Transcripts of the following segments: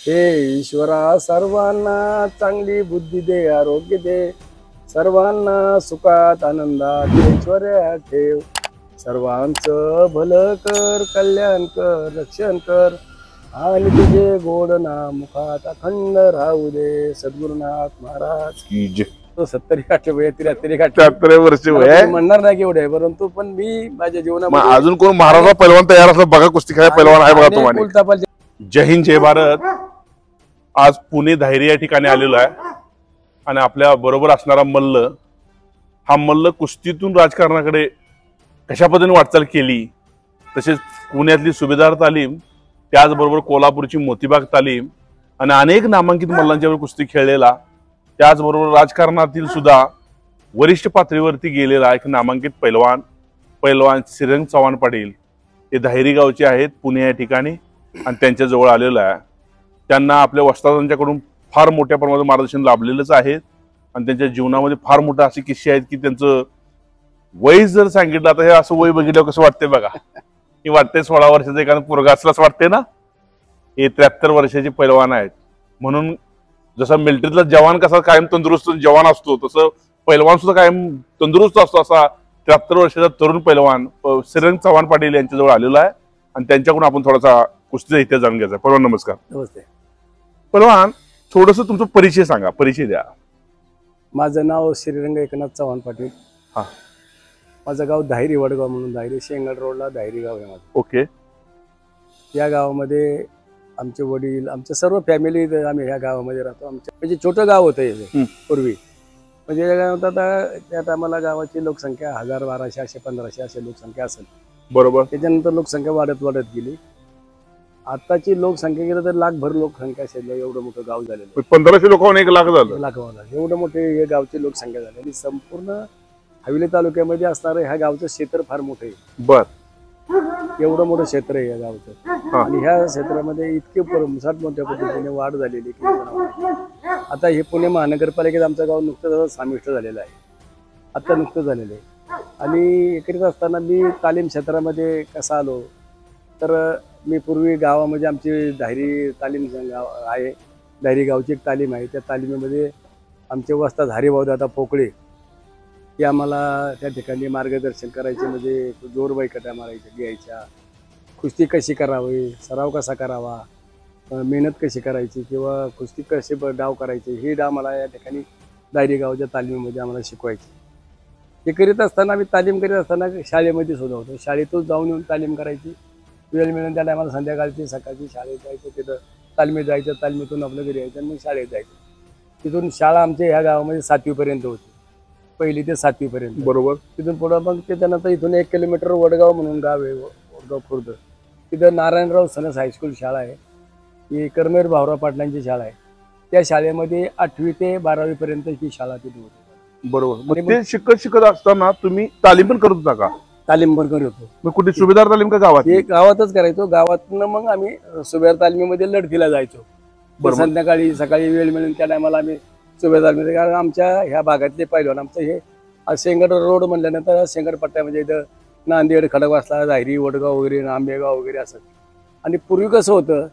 हे ईश्वरा सर्वांना चांगली बुद्धी दे, आरोग्य दे, सर्वांना सुखात आनंदात ऐश्वर्या ठेव, सर्वांचं भलं कर, कल्याण कर, रक्षण कर, आणि तुझे गोड नाम मुखात अखंड राहू दे. सद्गुरुनाथ महाराज की जय. 70 वय 73 73 वर्ष वय आहे. म्हणणार नाही की एवढे, परंतु पण मी माझ्या मग जीवनामध्ये अजून कोण महाराजा पैलवान तयार असला बघा, कुस्ती खेळा पैलवान आहे बघा तुम्हाला. कुलतापाल जय हिंद जय भारत. आज पुणे धायरी या ठिकाणी आलेलो आहे आणि आपल्या बरोबर असणारा मल्ल, हा मल्ल कुस्तीतून राजकारणाकडे कशा पद्धतीने वाटचाल केली, तसेच पुण्यातली सुभेदार तालीम, त्याचबरोबर कोल्हापूरची मोतीबाग तालीम आणि अनेक नामांकित मल्लांच्यावर कुस्ती खेळलेला, त्याचबरोबर राजकारणातील सुद्धा वरिष्ठ पातळीवरती गेलेला एक नामांकित पैलवान श्रीरंग चव्हाण पाटील हे धायरी गावचे आहेत पुणे या ठिकाणी, आणि त्यांच्या जवळ आलेलं आहे. त्यांना आपल्या वस्तादांच्याकडून फार मोठ्या प्रमाणात मार्गदर्शन लाभलेलंच आहे आणि त्यांच्या जीवनामध्ये फार मोठे असे किस्से आहेत की त्यांचं वय जर सांगितलं, आता हे असं वय बघितलं कसं वाटतंय बघा, की वाटतंय 16 वर्षाचं एखादं पोरगा असलाच वाटते ना. हे 73 वर्षाचे पैलवान आहेत. म्हणून जसा मिलिटरीतला जवान कसा कायम तंदुरुस्त जवान असतो, तसं पैलवान सुद्धा कायम तंदुरुस्त असतो. असा 73 वर्षाचा तरुण पैलवान श्रीरंग चव्हाण पाटील यांच्याजवळ आलेला आहे आणि त्यांच्याकडून आपण थोडासा कुस्तीचा इतिहास जाणून घ्यायचा. पैलवान नमस्कार. नमस्ते. पैलवान, थोडस तुमचा परिचय सांगा, परिचय द्या. माझं नाव श्रीरंग एकनाथ चव्हाण पाटील. हा. माझं गाव धायरी, वडगाव म्हणून, धायरी शेंगड रोडला धायरी गाव आहे माझं. ओके. या गावामध्ये आमचे वडील, आमच्या सर्व फॅमिली आम्ही ह्या गावामध्ये राहतो. आमच्या म्हणजे छोटं गाव होतं हे पूर्वी. म्हणजे या गावात आता त्या टायमाला गावाची लोकसंख्या 1000, 1200, 1500 अशी लोकसंख्या असेल. बरोबर. त्याच्यानंतर लोकसंख्या वाढत गेली. आताची लोकसंख्या गेलं तर लाखभर लोकसंख्या असेल. एवढं मोठं गाव झालेलं. 1500 लोकांना 1 लाख झालं. 1 लाख एवढं मोठे हे गावची लोकसंख्या झाली. आणि संपूर्ण हवेली तालुक्यामध्ये असणारं ह्या गावचं क्षेत्र फार मोठं आहे. बर. एवढं मोठं क्षेत्र आहे या गावचं. आणि ह्या क्षेत्रामध्ये इतके भरमसाठ मोठ्या पद्धतीने वाढ झालेली की आता हे पुणे महानगरपालिकेत आमचं गाव नुकतंच समाविष्ट झालेलं आहे. आता नुकतं झालेलं आहे. आणि एकरीत असताना मी तालीम क्षेत्रामध्ये कसा आलो तर मी पूर्वी गावामध्ये आमची धायरी तालीम गाव आहे. धायरी गावची एक तालीम आहे. त्या तालिमीमध्ये आमचे वस्ताद हरिभाऊ दादा पोकळे हे आम्हाला त्या ठिकाणी मार्गदर्शन करायचे. म्हणजे जोर बैठका मारायच्या, घ्यायच्या, कुस्ती कशी करावी, सराव कसा करावा, मेहनत कशी करायची किंवा कुस्ती कसे डाव करायचे, हे डाव मला या ठिकाणी धायरी गावच्या तालिमीमध्ये आम्हाला शिकवायचे. हे करीत असताना, आम्ही तालीम करीत असताना शाळेमध्ये सुद्धा होतो. शाळेतून जाऊन येऊन तालीम करायची. वेळ मिळून त्या टायमाला संध्याकाळची सकाळची शाळेत जायचं, तिथं तालमीत जायचं, तालमीतून आपलं घरी यायचं आणि मग शाळेत जायचं. तिथून शाळा आमच्या ह्या गावामध्ये 7वी पर्यंत होती. 1ली ते 7वी पर्यंत. बरोबर. तिथून पुढं मग त्याच्यानंतर इथून 1 किलोमीटर वडगाव म्हणून गाव आहे, वडगाव खुर्द. तिथं नारायणराव सनस हायस्कूल शाळा आहे. ही कर्मेर भाऊराव पाटलांची शाळा आहे. त्या शाळेमध्ये 8वी ते 12वी पर्यंत ही शाळा तिथे होती. बरोबर. मग ते शिकत असताना तुम्ही तालीम पण करत होता का? तालीम पण करत होतो. मग कुठे सुभेदार तालीम का गावात? हे गावातच करायचो. गावातनं मग आम्ही सुभेदार तालमीमध्ये लढतीला जायचो. संध्याकाळी सकाळी वेळ मिळून त्या टायमाला आम्ही सुभेदार मध्ये, कारण आमच्या ह्या भागातले पैलवान, आमचं हे शेंगड रोड म्हणल्यानंतर शेंगड पट्ट्या म्हणजे इथं नांदेड, खडकवासला, धायरी, वडगाव वगैरे, आंबेगाव वगैरे असं. आणि पूर्वी कसं होतं,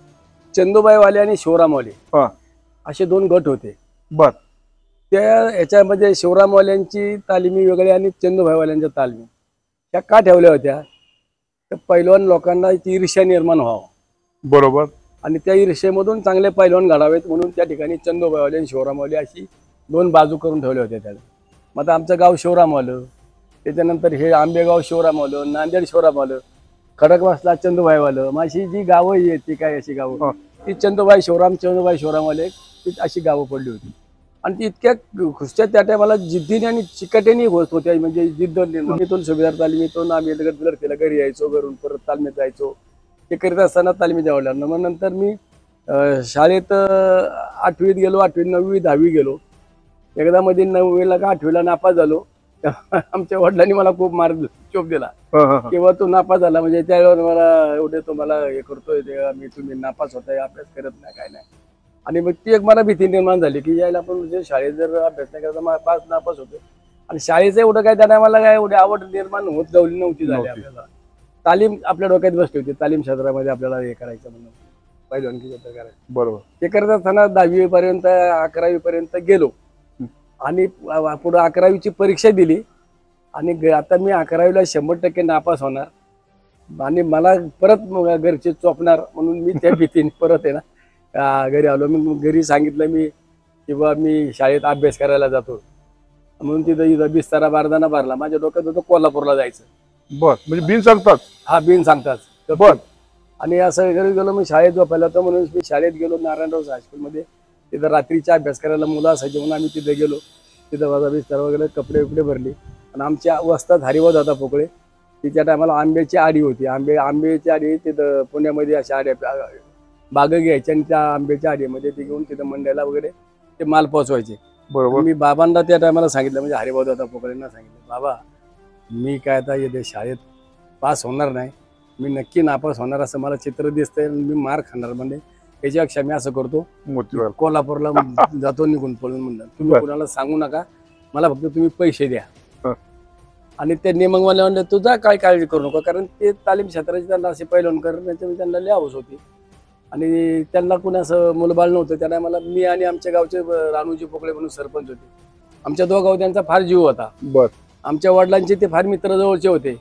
चंदूबाईवाले आणि शिवरामवाले असे 2 गट होते. बर. त्या ह्याच्यामध्ये शिवरामवाल्यांची तालिमी वेगळी आणि चंदूबाईवाल्यांच्या तालमी त्या का ठेवल्या होत्या, तर पैलवान लोकांना ईर्ष्या निर्माण व्हावं. बरोबर. आणि त्या ईर्ष्येमधून चांगले पैलवान घडावेत म्हणून त्या ठिकाणी चंदूबाईवाले आणि शिवरामवाले अशी 2 बाजू करून ठेवल्या होत्या त्याला. मग आता आमचं गाव शिवरामवालं, त्याच्यानंतर हे आंबेगाव शिवरामवालं, नांदेड शिवरामवालं, खडकवासला चंदूबाईवालं. मग अशी जी गावं येते काय अशी गावं, ती चंदूबाई शिवरामवाले अशी गावं पडली होती. आणि ती इतक्या खुशच्या त्या टायमाला जिद्दीने आणि चिकाट्याने होत होत्या. म्हणजे जिद्द निर्माणीतून सुभेदार तालमीतून आम्ही लढतीला घरी यायचो, घरून परत तालमीत जायचो. ते करीत असताना तालमीत जावं लागलं. मग नंतर मी शाळेत 8वीत गेलो, 8वी, 9वी, 10वी गेलो. एकदा मध्ये 9वीला का 8वीला नापास झालो. आमच्या वडिलांनी मला खूप चोप दिला, किंवा तू नापास झाला म्हणजे त्यावेळेवर मला एवढे तुम्हाला हे करतोय, तुम्ही नापास होताय, अभ्यास करत नाही, काय नाही. आणि मग ती एक मला भीती निर्माण झाली की यायला पण म्हणजे शाळेत जर अभ्यास नाही करता नापास होतो. आणि शाळेचं एवढं काय त्या टायमाला काय एवढी आवड निर्माण होत जावली नव्हती झाली. आपल्याला तालीम आपल्या डोक्यात बसली होती, तालीम क्षेत्रामध्ये आपल्याला हे करायचं म्हणून. पहिलवानकी क्षेत्र करायचं. बरोबर. ते करत असताना 10वी पर्यंत 11वी पर्यंत गेलो आणि पुढे 11वीची परीक्षा दिली आणि आता मी 11वीला 100% नापास होणार आणि मला परत घरचे चोपणार म्हणून मी त्या भीतीने परत आहे ना घरी आलो. मी घरी सांगितलं मी किंवा मी शाळेत अभ्यास करायला जातो म्हणून तिथं बिस्तारा बारदाना भरला. माझ्या डोक्यात होतं कोल्हापूरला जायचं. बर, म्हणजे बिन सांगतात. हा बिन सांगतात. बर. आणि असं घरी गेलो मी शाळेत झोपायला होतं म्हणून मी शाळेत गेलो नारायणराव हायस्कूलमध्ये. तिथं रात्रीचा अभ्यास करायला मुलं असायचे म्हणून आम्ही तिथे गेलो. तिथं माझा बिस्तारा वगैरे कपडे बिपडे भरले आणि आमच्या वस्तात हरिभाऊ दादा पोकळे तिच्या टायमाला आंब्याची आडी होती. आंब्याची आडी तिथं पुण्यामध्ये अशा आड्या बागं घ्यायच्या आणि त्या आंब्याच्या आडीमध्ये ते घेऊन तिथं मंडईला वगैरे ते माल पोचवायचे. बरोबर. मी बाबांना त्या टायमाला सांगितलं म्हणजे हरिभाऊ दादा पोकळेंना सांगितलं बाबा मी काय आता येते शाळेत पास होणार नाही, मी नक्की नापास होणार असं मला चित्र दिसतंय, मी मार खाणार म्हणजे त्याच्यापेक्षा मी असं करतो मोतीबाग कोल्हापूरला जातो निघून पळून म्हणलं तुम्ही कुणाला सांगू नका, मला फक्त तुम्ही पैसे द्या. आणि त्यांनी मग मला म्हणलं तुझा काय काळजी करू नका कारण ते तालीम क्षेत्राचे त्यांना असे पैलवान करण्याची त्यांना लय हौस होती आणि त्यांना कुणा असं मुलबाळ नव्हतं. त्या टायमाला मी आणि आमच्या गावचे रानूजी पोकळे म्हणून सरपंच होते. आमच्या दोघांवर त्यांचा फार जीव होता. बर. आमच्या वडिलांचे ते फार मित्र जवळचे होते.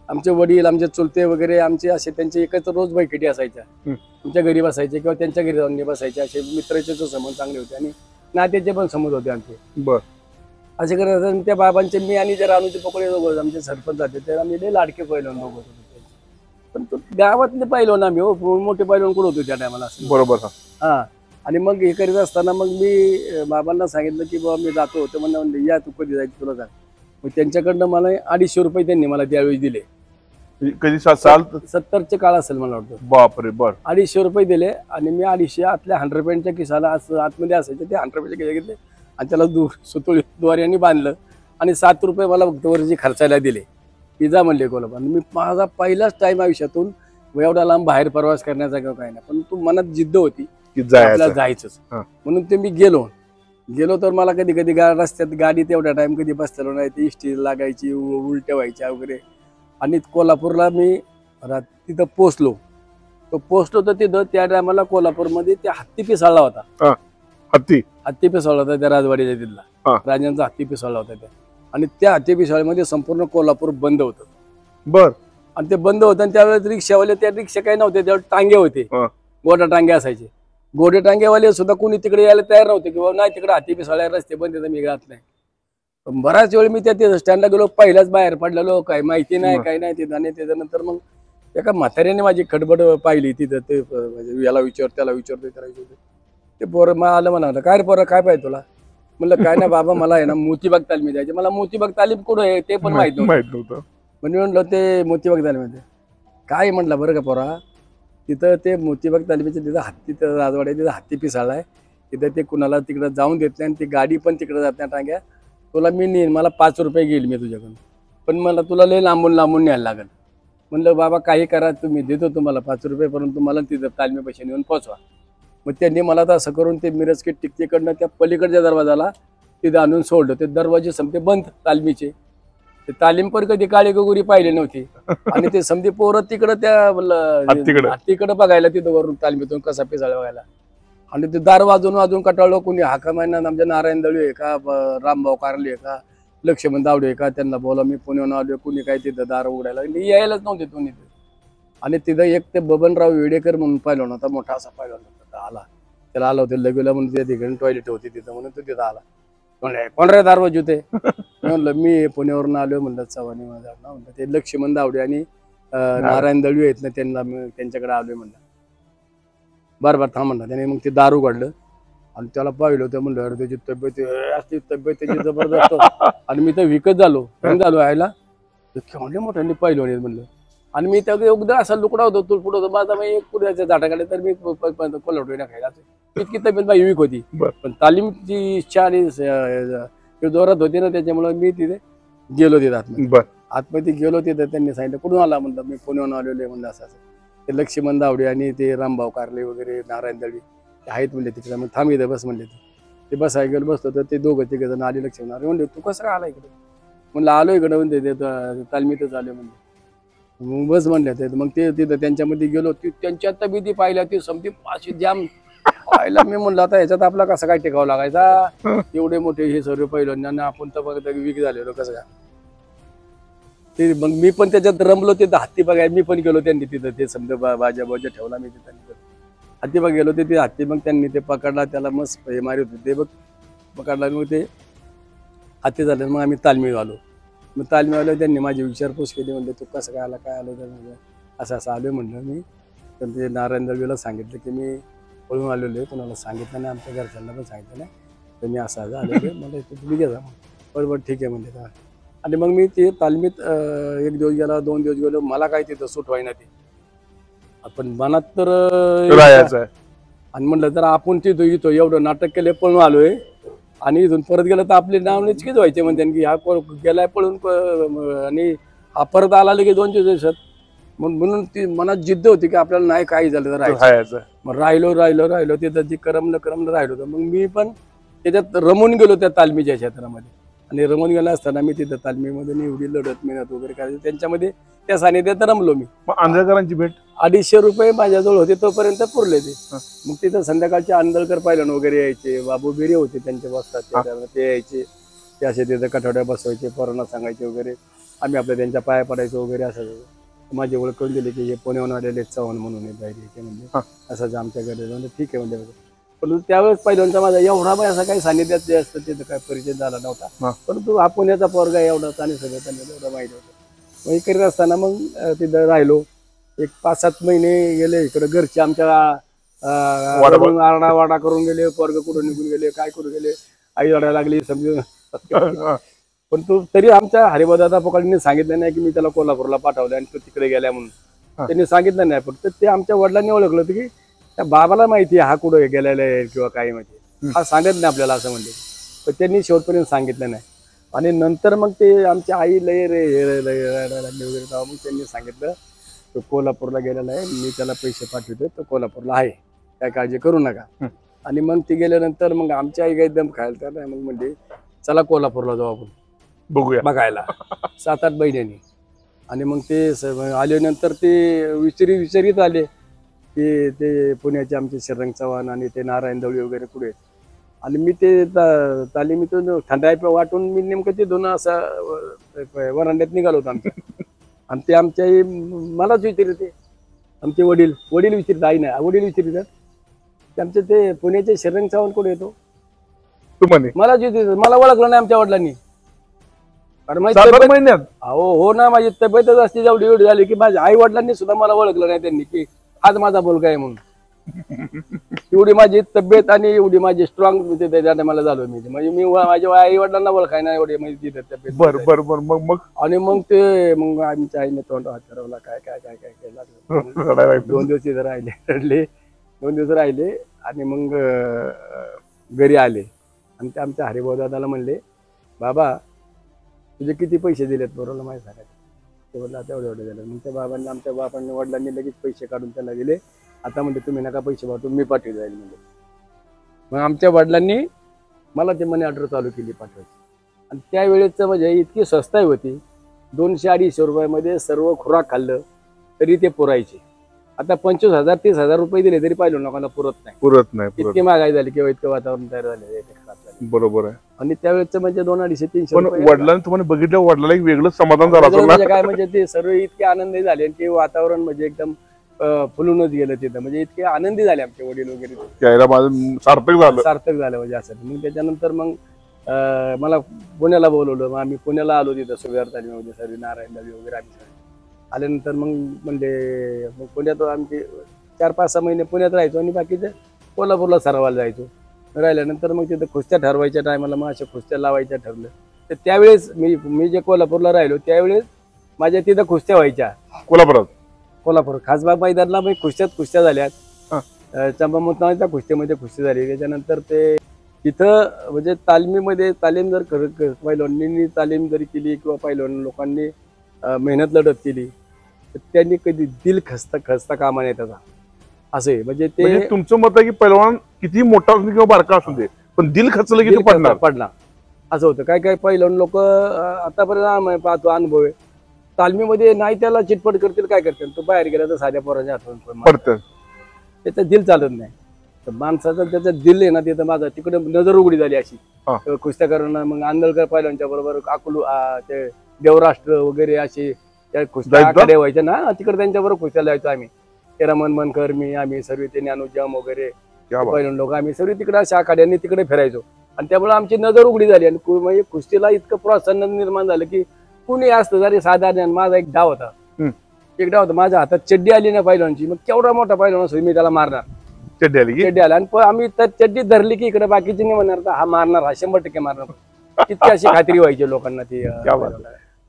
आमचे वडील आमचे चुलते वगैरे आमचे असे त्यांचे एकत्र रोज बैठकी असायच्या. आमच्या घरी बसायचे किंवा त्यांच्या घरी जाऊन बसायचे. असे मित्राचे संबंध चांगले होते आणि नात्याचे पण संबंध होते आमचे. बर. असे करत असताना त्या बाबांचे मी आणि जे रानूचे पोकळे दोघं आमचे सरपंच जाते तर आम्ही लय लाडके पैलवान दोघं होतो. पण तो गावातले पैलवान आम्ही हो मोठे पैलवान कोण होतो त्या टायमाला. बरोबर. हा. आणि मग हे करीत असताना मग मी बाबांना सांगितलं की बाबा मी जातो होतो म्हणलं या तू कधी जायचं तुला सांग. मग त्यांच्याकडनं मला 250 रुपये त्यांनी मला त्यावेळी दिले. कधी साल 70चे काळ असेल मला वाटतं. बापरे. बर. 250 रुपये दिले आणि मी 250 आतल्या 100 रुपयांच्या किसाला आतमध्ये असायचे ते 100 रुपयाचे खिसा घेतले आणि त्याला सुतळी द्वाऱ्याने बांधलं आणि 7 रुपये मला फक्त वरची खर्चायला दिले. पिझ्झा म्हणले कोल्हापूर. मी माझा पहिलाच टाइम आयुष्यातून एवढा लांब बाहेर प्रवास करण्याचा किंवा काही नाही पण तू मनात जिद्द होती की जायचंच म्हणून ते मी गेलो तर मला कधी कधी रस्त्यात गाडीत एवढा टाइम कधी बसलेलो नाही. ती इष्टी लागायची उलट्या व्हायच्या वगैरे आणि कोल्हापूरला मी तिथं पोचलो. तो पोचलो तर तिथं त्या टायमाला कोल्हापूरमध्ये त्या हत्ती पिसाळला होता. हत्ती पिसाळला होता त्या राजवाडीच्या तिथला राजांचा हत्ती पिसाळला होता त्या आणि त्या हत्ती पिसाळीमध्ये संपूर्ण कोल्हापूर बंद होतं. बर. आणि ते बंद होतं आणि त्यावेळेस रिक्षावाले त्या रिक्षा काही नव्हते त्यावेळेस टांगे होते. गोडा टांगे असायचे. गोडे टांगेवाले सुद्धा कोणी तिकडे यायला तयार नव्हते किंवा नाही तिकडे हाती पिसाळ्या रस्ते बंद मी जात नाही. बराच वेळ मी त्या स्टँडला गेलो पहिल्याच बाहेर पडलेलो काही माहिती नाही काही नाही तिथं. आणि त्याच्यानंतर मग एका म्हाताऱ्याने माझी खडबड पाहिली तिथं ते याला विचार त्याला विचारतो करायचं होतं. ते पोरं मला आलं म्हणालं काय रे पोरं काय पाहिजे तुला. म्हणलं काय ना बाबा मला आहे ना मोतीबाग तालीम द्यायची. मला मोतीबाग तालीम कुठं आहे ते पण माहित नव्हतं. म्हणजे म्हणलं ते मोतीबाग तालीम काय म्हटलं बरं का पोरा तिथं ते मोतीबाग तालमीचे तिथं हत्ती राजवाड्या तिथं हत्ती पिसाळा आहे. तिथं ते कुणाला तिकडं जाऊन देत नाही आणि ती गाडी पण तिकडे जात नाही टांग्या तुला मी नेईन मला 5 रुपये घेईल मी तुझ्याकडून पण मला तुला लय लांबून न्यायला लागेल. म्हणलं बाबा काही करा तुम्ही देतो तुम्हाला 5 रुपये परंतु मला तिथं तालमी पैसे नेऊन पोचवा. मग त्यांनी मला तर असं करून ते मिरजकी टिकतीकडनं त्या पलीकडच्या दरवाजाला तिथं आणून सोडलं. ते दरवाजे समते बंद तालमीचे. ते तालीम पण कधी काळी गोगुरी पाहिली नव्हती आणि ते समधी पोरं तिकडं त्या हत्तीकडं बघायला तिथं वरून तालमीतून कसा पिसाळा बघायला आणि ते दार वाजून कटाळलो. कोणी हाका महिन्यात आमच्या नारायण दळू आहे का रामभाऊ कारले आहे का लक्ष्मण दावडे आहे का त्यांना बोला मी पुण्याहून आलो. कुणी काय तिथं दार उघडायला यायलाच नव्हते दोन्ही. आणि तिथं एक ते बबनराव वेडेकर म्हणून पाहिलं होता मोठा असा पाहिला होता आला त्याला आला होता लगेला म्हणून त्या ठिकाणी टॉयलेट होती तिथं म्हणून तो तिथं आला. कोण रे दारवाज होते म्हणलं मी पुण्यावरून आलो म्हणलं चव्हाणी माझं म्हणलं ते लक्ष्मण दावडे आणि नारायण दळवी आहेत ना त्यांना त्यांच्याकडे आलोय म्हणलं. बरं थांब म्हणलं त्याने मग ते दार उघडलं आणि त्याला पाहिलं होतं म्हणलं अरे त्याची तब्येत त्याची जबरदस्त आणि मी तर विकत झालो आयला केवढे मोठ्यांनी पाहिलं म्हणलं. आणि मी त्या एकदा असा लुकडा होतो तुळपुड होतो माझा मग एक पुढ्याच्या झाटाकडे तर मी कोल्हापूर खायला इतकी तब्येत माझी वीक होती पण तालीमची इच्छा आणि जोरात होती ना त्याच्यामुळे मी तिथे गेलो तिथं आतमध्ये गेलो तिथं. त्यांनी सांगितलं कुठून आला म्हणलं मी पुण्याहून आलेलो आहे म्हणलं असं ते लक्ष्मण दावडे आणि ते रामभाऊ कारले वगैरे नारायण दळवी ते आहेत म्हणले तिकडे मग थांब इथं बस म्हणले ते बसायला गेलो बसतो तर ते दोघं तिघ जण आले लक्ष्मण म्हणले तू कसं आला इकडे म्हणलं आलो इकडे म्हणते ते तालमीतच आलो म्हणले. मग बस म्हणले ते मग ते तिथं त्यांच्यामध्ये गेलो त्यांच्या तब्येती पाहिल्या ती समती अशी जाम पाहिला. मी म्हणलं आता ह्याच्यात आपला कसा काय टिकावं लागायचा एवढे मोठे हे सर्व पहिलं आपण तर बघ वीक झालेलो कसं काय ते. मग मी पण त्याच्यात रमलो ते हत्ती बघायला मी पण गेलो त्यांनी तिथं ते समजा बाजा ठेवला मी तिथं हत्ती बघ गेलो ते हत्ती मग त्यांनी ते पकडला त्याला मस्त हे मारित होते ते बघ पकडला मग ते हत्ती झालं. मग आम्ही तालमी आलो. मग तालमी आलो त्यांनी माझी विचारपूस केली म्हणले तू कसं काय आला काय आलो तर असं असं आलो म्हणलं मी. तर ते नारायण दळवीला सांगितलं की मी पळून आलेलो आहे कोणाला सांगितलं नाही आमच्या घरच्यांना पण सांगितलं नाही तर मी असं आलेलो मला तुम्ही घ्या बरोबर ठीक आहे म्हणले का. आणि मग मी ते तालमीत 1 दिवस गेला 2 दिवस गेलो मला काय तिथं सूट व्हायना ते आपण मनात तर आणि म्हणलं तर आपण तिथं इथं एवढं नाटक केलं पळून आलोय आणि इथून परत गेलं तर आपले नाव निश्चित व्हायचे म्हणते की हा गेलाय पळून आणि हा परत आला की 2 दिवसात म्हणून ती मनात जिद्द होती की आपल्याला नाही काही झालं तर राहायचं. मग राहिलो तिथं जी करमलं राहिलो तर मग मी पण त्याच्यात रमून गेलो त्या तालमीच्या क्षेत्रामध्ये. आणि रमून गेला असताना मी तिथं तालमीमध्ये एवढी लढत मेहनत वगैरे करायची त्यांच्यामध्ये त्या सानिध्यात रमलो मी. आंधळकरांची भेट 250 रुपये माझ्याजवळ होते तोपर्यंत पुरले ते. मग तिथं संध्याकाळचे आंधळकर पायलन वगैरे यायचे बाबू बिरे होते त्यांचे बसतात ते यायचे ते असे तिथं कठवड्या बसवायचे पोरांना सांगायचे वगैरे आम्ही आपल्या त्यांच्या पाया पडायचो वगैरे असं. माझी ओळख करून दिली की हे पुण्याहून आलेले चव्हाण म्हणून बाहेर यायचे म्हणजे असं आमच्या घरी म्हणजे ठीक आहे म्हणजे. परंतु त्यावेळेस पहिल्यांदा माझा एवढा असं काही सानिध्यात जे असतं तिथं काय परिचय झाला नव्हता. परंतु हा पुण्याचा पोरगा एवढा आणि सगळं त्यांना एवढं माहिती होतं. मग करीत असताना मग तिथं राहिलो 5-7 महिने गेले. इकडं घरचे आमच्या आरडावाडा करून गेले पोरग कुठं निघून गेले काय करून गेले आई रडायला लागली समजून. पण तो तरी आमच्या हरिभाऊदादा पकडीने सांगितलं नाही की मी त्याला कोल्हापूरला पाठवलं आणि तो तिकडे गेल्या म्हणून त्यांनी सांगितलं नाही. फक्त ते आमच्या वडिलांनी ओळखलं होतं की त्या बाबाला माहिती आहे हा कुठं गेलेला आहे किंवा काही माहिती हा सांगत नाही आपल्याला असं म्हणले. पण त्यांनी शेवटपर्यंत सांगितलं नाही. आणि नंतर मग ते आमच्या आई लय रडायला लागले वगैरे तेव्हा मग त्यांनी सांगितलं तो कोल्हापूरला गेलेला आहे मी त्याला पैसे पाठवतो तो कोल्हापूरला आहे काय काळजी करू नका. आणि मग ते गेल्यानंतर मग आमची आई काही दम खायला त्याला मग म्हणजे चला कोल्हापूरला जाऊ आपण बघूया बघायला 7-8 महिन्यांनी. आणि मग ते आल्यानंतर ते विचारीत आले की ते पुण्याचे आमचे श्रीरंग चव्हाण आणि ते नारायण दळवी वगैरे पुढे. आणि मी ते तालीमीतून थंडाई वाटून मी नेमकं ते दोन असं वरांड्यात निघालो होतो आमच्या. आणि ते आमच्या मलाच विचारते आमचे वडील विचारतात आई नाही वडील विचारतात ते आमचे ते पुण्याचे श्रीरंग चव्हाण कुठे येतो मलाच विचारतात. मला ओळखलं नाही आमच्या वडिलांनी कारण माझी महिन्यात हो ना माझी तब्येतच असते जेवढी एवढी झाली की माझ्या आई वडिलांनी सुद्धा मला ओळखलं नाही त्यांनी की हाच माझा मुलगा आहे म्हणून. एवढी माझी तब्येत आणि एवढी माझी स्ट्रॉंग त्याने मला झालो मी म्हणजे मी माझ्या आई वडिलांना ओळखाय ना एवढी माझी तब्येत. मग आणि मग ते मग आमच्या आईने तोंड हात ठरवला काय काय काय काय काय लागलं. 2 दिवस इथं रडले 2 दिवस राहिले आणि मग घरी आले. आणि ते आमच्या हरिभाऊदादाला म्हणले बाबा तुझे किती पैसे दिलेत बरोबर माहिती सांगायचं ते बोलला तेवढे एवढे झाले. मग त्या बाबांनी आमच्या बाबांनी वडिलांनी लगेच पैसे काढून त्याला दिले. आता म्हणजे तुम्ही नका पैसे पाठवून मी पाठवू जाईल म्हणजे. मग आमच्या वडिलांनी मला ते मनी ऑर्डर चालू केली पाठवायची. आणि त्यावेळेचं म्हणजे इतकी स्वस्ताई होती 200-250 रुपयामध्ये सर्व खुराक खाल्लं तरी ते पुरायचे. आता 25,000-30,000 रुपये दिले तरी पाहिलं लोकांना पुरत नाही. इतकी महागाई झाली किंवा इतकं वातावरण तयार झाले खराब झाले. बरोबर आहे. आणि त्यावेळेचं म्हणजे 200-250-300 रुपये वडिलांनी तुम्हाला बघितलं वडिलांना एक वेगळंच समाधान झालं म्हणजे काय म्हणजे ते सर्व इतके आनंदी झाले की वातावरण म्हणजे एकदम फुलूनच गेलं तिथं म्हणजे इतके आनंदी झाले आमचे वडील वगैरे सार्थक झालं म्हणजे असं. मग त्याच्यानंतर मग मला पुण्याला बोलवलं मग आम्ही पुण्याला आलो तिथं सुविधार तालीमध्ये सर्व नारायण दळवी वगैरे आम्ही आल्यानंतर मग म्हणजे मग पुण्यात आमचे 4-5-6 महिने पुण्यात राहायचो आणि बाकीचं कोल्हापूरला सरावाला जायचो. राहिल्यानंतर मग तिथं कुस्त्या ठरवायच्या टायमाला मग अशा कुस्त्या लावायच्या ठरलं. तर त्यावेळेस मी जे कोल्हापूरला राहिलो त्यावेळेस माझ्या तिथं कुस्त्या व्हायच्या कोल्हापूर खासबाग मैदानला मग कुस्त्या झाल्यात. चंपामुतनाच्या कुस्तीमध्ये कुस्ती झाली. त्याच्यानंतर ते तिथं म्हणजे तालमीमध्ये तालीम जर पैलवानांनी तालीम जरी केली किंवा पैलवान लोकांनी मेहनत लढत केली तर त्यांनी कधी दिल खसता कामा नाही त्याचा असे. म्हणजे ते तुमचं मत आहे की पैलवान किती मोठा असू किंवा बारका असू दे पण दिल खचलं की पडला असं होतं. काय काय पैलवान लोक आतापर्यंत पाहतो अनुभव आहे तालमीमध्ये नाही त्याला चिटपट करतील काय करतील, तो बाहेर गेला तर साध्या पोराच्या हातून पडतं. त्याचं दिल चालत नाही. तर माणसाचं त्याचं दिल आहे ना तिथं माझा तिकडे नजर उघडी झाली अशी. हा. कुस्त्या करणं मग आंदळकर पहिल्यांच्या बरोबर ते देवराष्ट्र वगैरे असे त्या कुस्त्या जायचं? आखाडे व्हायचे ना तिकडे त्यांच्याबरोबर कुस्त्या लावायचो आम्ही. तेरा मनकर मी आम्ही सर्व ते ज्ञानोजम वगैरे क्या बात. पहिलं लोक आम्ही सर्व तिकडे अशा आखाड्यांनी तिकडे फिरायचो. आणि त्यामुळे आमची नजर उघडी झाली आणि म्हणजे कुस्तीला इतकं प्रोत्साहन निर्माण झालं की कुणी असतं जरी साधारण. माझा एक डाव होता, एक डाव होता माझ्या हातात चड्डी आली ना पहिल्यांची, मग केवढा मोठा पहिला असो मी त्याला मारणार. चड्डी आली की चड्डी आला आणि आम्ही तर चड्डी धरली की इकडे बाकीचे नाही म्हणणार तर हा मारणार, हा 100% मारणार. तितकी अशी खात्री व्हायची लोकांना ती. क्या बात.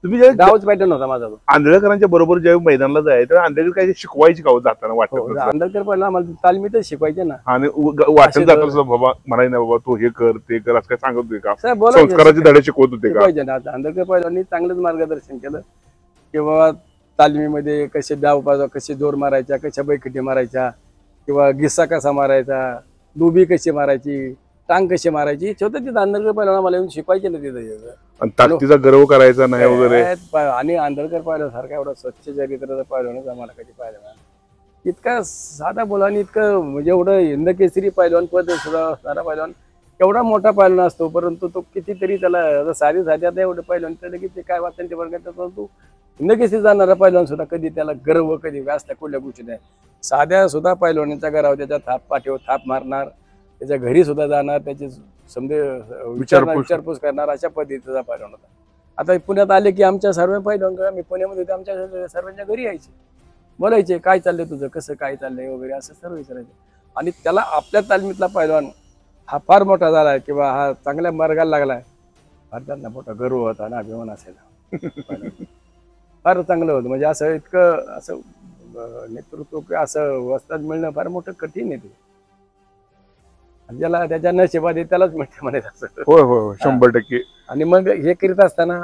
तुम्ही जे डावच पॅटर्न होता माझा तो. आंधळकरांच्या बरोबर ज्यावेळी मैदानाला जायचं आंधळकर काय शिकवायची का हो जाताना वाटत आंदळकर पहिला आम्हाला तालमीतच शिकवायचे ना. आणि वाटत जात बाबा म्हणाय ना बाबा तू हे कर ते कर असं काय सांगत होते का, साहेब बोलायचे, संस्काराचे धडे शिकवत होते का? शिकवायचे ना. आंदळकर पहिल्यांनी चांगलंच मार्गदर्शन केलं किंवा तालमीमध्ये कसे डाव पाजा, कसे जोर मारायच्या, कशा बैठकी मारायच्या किंवा गिस्सा कसा मारायचा, दुबी कशी मारायची, टांग कशी मारायची, छोटं तिथं आंदळकर पहिला मला येऊन शिकवायचे ना तिथं. आणि ताकदीचा गर्व करायचा नाही वगैरे. आणि आंदळकर पाहिल्यासारखा एवढा स्वच्छ चरित्राचा पहिलवानच आम्हाला कधी पाहिलं नाही. इतका साधा बोला आणि इतकं म्हणजे एवढं हिंदकेसरी पहिलवान पद सुद्धा असणारा पहिलवान एवढा मोठा पहिलवान असतो, परंतु तो कितीतरी त्याला साधी साध्यात एवढं पहिलवान त्याला किती काय वाटतं ते वर्गात, परंतु हिंदकेसरी जाणारा पहिलवान सुद्धा कधी त्याला गर्व कधी व्यासता कुठल्या गोष्टी नाही. साध्या सुद्धा पहिलवानाच्या घरावर त्याच्या थाप पाठीवर थाप मारणार, त्याच्या घरी सुद्धा जाणार, त्याची समजे विचारपूस करणार, अशा पद्धतीचा पहिलवान होता. आता पुण्यात आले की आमच्या सर्व पहिलवान आम्ही पुण्यामध्ये होते, आमच्या सर्वांच्या घरी यायचे, बोलायचे काय चाललंय तुझं, कसं काय चाललंय वगैरे असं सर्व विचारायचे. आणि त्याला आपल्या तालमीतला पहिलवान हा फार मोठा झालाय किंवा हा चांगल्या मार्गाला लागलाय, फार त्यांना मोठा गर्व होता ना, अभिमान असायला. फार चांगलं होतं म्हणजे असं इतकं असं नेतृत्व असं वस्ताद मिळणं फार मोठं कठीण आहे ते. ज्याला त्याच्या नशिबात त्यालाच मिळते म्हणायचं असं. होय होय 100%. आणि मग हे करीत असताना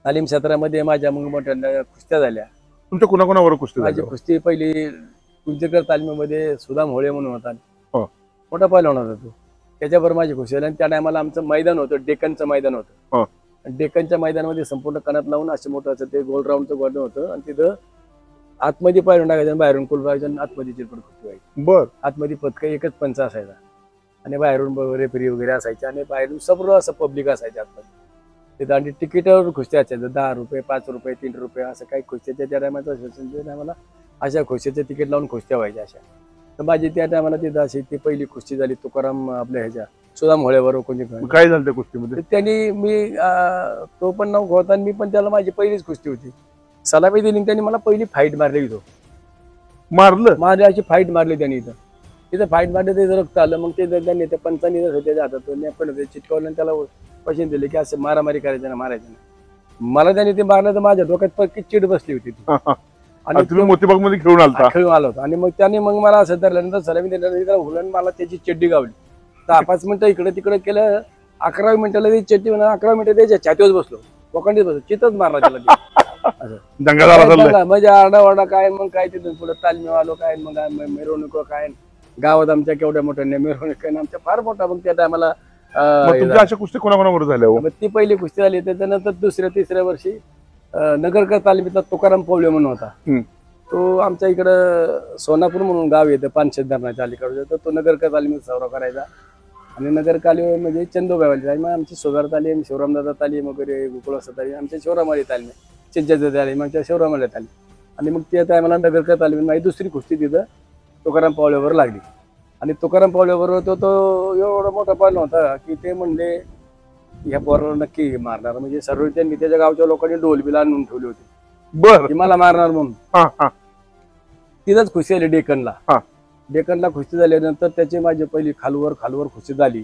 तालीम क्षेत्रामध्ये माझ्या मग मोठ्या कुस्त्या झाल्या. तुमच्या कुणाकुणावर कुस्ती माझी झाली? कुस्ती पहिली कुंचकर तालमीमध्ये सुदाम होळे म्हणून होता, हो. मोठा पहिलवान होता तो. त्याच्याबरोबर माझी कुस्ती झाली आणि त्या टायमाला आमचं मैदान होतं, डेक्कनचं मैदान होतं. हो. डेक्कनच्या मैदानामध्ये संपूर्ण कणात लावून असं मोठं असं ते गोल राऊंडचं गोल्ड होतं आणि तिथं आतमध्ये पहिलवान टाकायचं, बाहेरून कुल व्हायचं आणि आतमध्ये चिरपट कुस्ती व्हायची. बर. आतमध्ये पथक एकच पंच असायचा आणि बाहेरून रेफरी वगैरे असायचे आणि बाहेरून सगळं असं पब्लिक असायचं आतमध्ये तिथं. आणि तिकीटावर कुस्त्या असायचं, 10 रुपये 5 रुपये 3 रुपये असं काही कुस्त्याच्या त्या टायमाचं असायचं. त्या टायमाला अशा कुस्त्याचं तिकीट लावून कुस्त्या व्हायच्या अशा. तर माझी त्या टायमाला तिथं अशी ती पहिली कुस्ती झाली तुकाराम आपल्या ह्याच्या सुदाम होळेवर कोणी. काय झालं त्या कुस्तीमध्ये? त्यांनी मी तो पण नाव होता आणि मी पण त्याला माझी पहिलीच कुस्ती होती. सलामी दिली त्यांनी मला पहिली फाईट मारली, तो मारलं माझी अशी फाईट मारली त्यांनी. तिथं फाईट मारली ते रक्त आलं, मग ते त्यांनी त्या पंचांनी त्याच्या हातात पण चिटकवलं आणि त्याला पैसे दिले की असं मारामारी करायचं ना, मारायचं ना. मला त्यांनी ते मारलं तर माझ्या डोक्यात पक्की चिड बसली होती ती. आणि तुम्ही मोतीबाग मध्ये खेळून आलता? खेळून आलो होतो. आणि मग त्याने मग मला असं धरल्यानंतर सलामी दिल्यानंतर हुलन मला त्याची चड्डी गावली. 10-5 मिनिटं इकडे तिकडे केलं, 11 मिनिटाला ती चड्डी म्हणा 11 मिनिटं त्याच्या छातीवर बसलो, लोखंडीत बसलो, चितच मारला त्याला. दंगा झाला म्हणजे आरडाओरडा काय, मग काय तिथून पुढे तालमी आलो काय, मग मिरवणूक काय गावात आमच्या केवढ्या मोठ्या मिरवणूक काय आमच्या फार मोठा. मग त्या टायमाला अशा कुस्ती कोणाकोणावर झाल्या? ती पहिली कुस्ती झाली. त्याच्यानंतर दुसऱ्या तिसऱ्या वर्षी नगरकर तालमीतला तुकाराम पवले म्हणून होता. तो आमच्या इकडं सोनापूर म्हणून गाव येतं पानशेत धरणाच्या अलीकडे, तर तो नगरकर तालमीत सराव करायचा. आणि नगरकाली म्हणजे चंदोबाईवाली मग आमची सोगार तालीम, शिवरामदादा तालीम वगैरे, गोकुळासा तालीम, आमच्या शिवरामाली तालीम, चिंचेचं तालीम, आमच्या शिवरामाला तालीम. आणि मग त्या टायमाला नगरकर तालीम माझी दुसरी कुस्ती तिथं तुकाराम पावल्यावर लागली. आणि तुकाराम पावल्यावर तो एवढा मोठा पाहिला होता की ते म्हणले ह्या पोराला नक्की मारणार. म्हणजे सर्व त्यांनी त्याच्या गावच्या लोकांनी ढोलबिला आणून ठेवली होती, बर, की मला मारणार म्हणून. तिथंच खुशी आली डेक्कनला. डेक्कनला खुशी झाल्यानंतर त्याची माझी पहिली खालवर खुशी झाली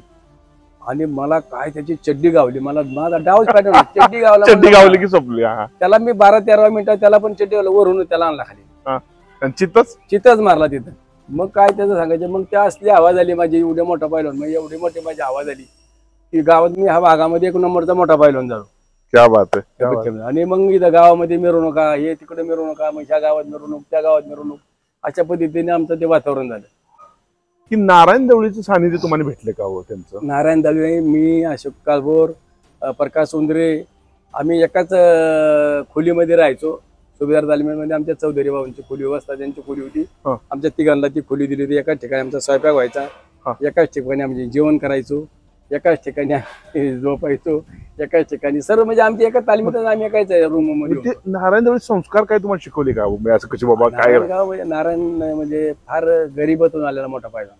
आणि मला काय त्याची चड्डी गावली. मला माझा डावच पॅटर्न चड्डी गावली की संपली. त्याला मी 12-13 मिनिटात त्याला पण चड्डी गावला, वरून त्याला आणला खाली, चितच मारला तिथं. मग काय त्याचं सांगायचं, मग त्या असली आवाज आली माझी, एवढे मोठा पाहिलं मग एवढी मोठी माझी आवाज आली की गावात मी ह्या भागामध्ये 1 नंबरचा मोठा पाहिलं झालो. क्या बात आहे. आणि मग इथं गावामध्ये मिरवणुका, हे तिकडे मिरवणुका, मग ह्या गावात मिरवणूक, त्या गावात मिरवणूक, अशा पद्धतीने आमचं ते वातावरण झालं. की नारायण दवळीचं सानिध्य तुम्हाला भेटले का हो त्यांचं? नारायण दवळे, मी, अशोक कालभोर, प्रकाश उंदरे, आम्ही एकाच खोलीमध्ये राहायचो. सुभेदार तालमीमध्ये आमच्या चौधरी भाऊंची खोली व्यवस्था त्यांची खोली होती. आमच्या तिघांना ती खोली दिली होती. एकाच ठिकाणी आमचा स्वयंपाक व्हायचा, एकाच ठिकाणी आम्ही जेवण करायचो, एकाच ठिकाणी झोपायचो, एकाच ठिकाणी सर्व म्हणजे आमची एका तालमीतच आम्ही एकाच रूम मध्ये. नारायण दळवी संस्कार काय तुम्हाला शिकवले का असं कसे बाबा काय? नारायण म्हणजे फार गरिबातून आलेला मोठा पाहिला.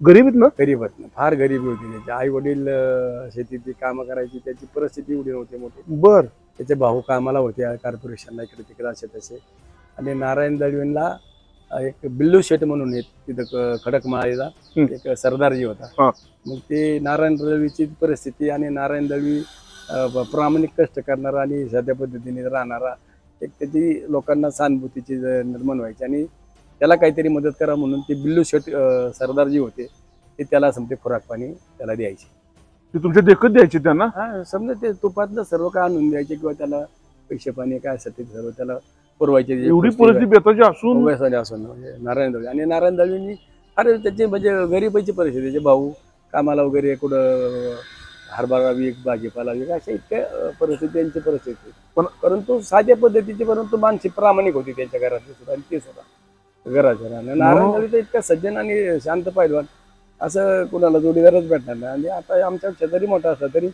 गरीबीत ना? गरीबातून फार गरिबी होती. त्याचे आई वडील शेतीची कामं करायची, त्याची परिस्थिती एवढी नव्हती मोठी. बर. त्याचे भाऊ कामाला होते कॉर्पोरेशनला इकडे तिकडे असे तसे. आणि नारायण दळवींना एक बिल्लू शेठ म्हणून तिथं खडकमाळीला एक सरदारजी होता. मग ते नारायण दळवीची परिस्थिती आणि नारायण दळवी प्रामाणिक कष्ट करणारा आणि साध्या पद्धतीने राहणारा एक त्याची लोकांना सहानुभूतीची निर्माण व्हायची आणि त्याला काहीतरी मदत करा म्हणून ते बिल्लू शेठ सरदारजी होते ते त्याला समजे खुराक पाणी त्याला द्यायचे. ते तुमच्या देखत द्यायचे त्यांना? हा, समजा ते तुपातलं सर्व काय आणून द्यायचे किंवा त्याला पैसे पाणी काय असेल ते सर्व त्याला पुरवायचे. एवडी परिस्थिती बेताची असून म्हणजे नारायण दळवी आणि नारायण दळवींनी अरे त्याचे म्हणजे गरीबाची परिस्थिती. त्याचे भाऊ कामाला वगैरे कुठं हरभरा वीक भाजीपाला वीक अशा इतक्या परिस्थिती त्यांची परिस्थिती. पण परंतु साध्या पद्धतीची परंतु मानसिक प्रामाणिक होती त्यांच्या घरातली सुद्धा आणि ते सुद्धा घराच्या राहणं. नारायण दळवी तर इतका सज्जन आणि शांत पैलवान असं कुणाला जोडीदारच भेटणार नाही. आणि आता आमच्या शेजारी मोठा असला तरी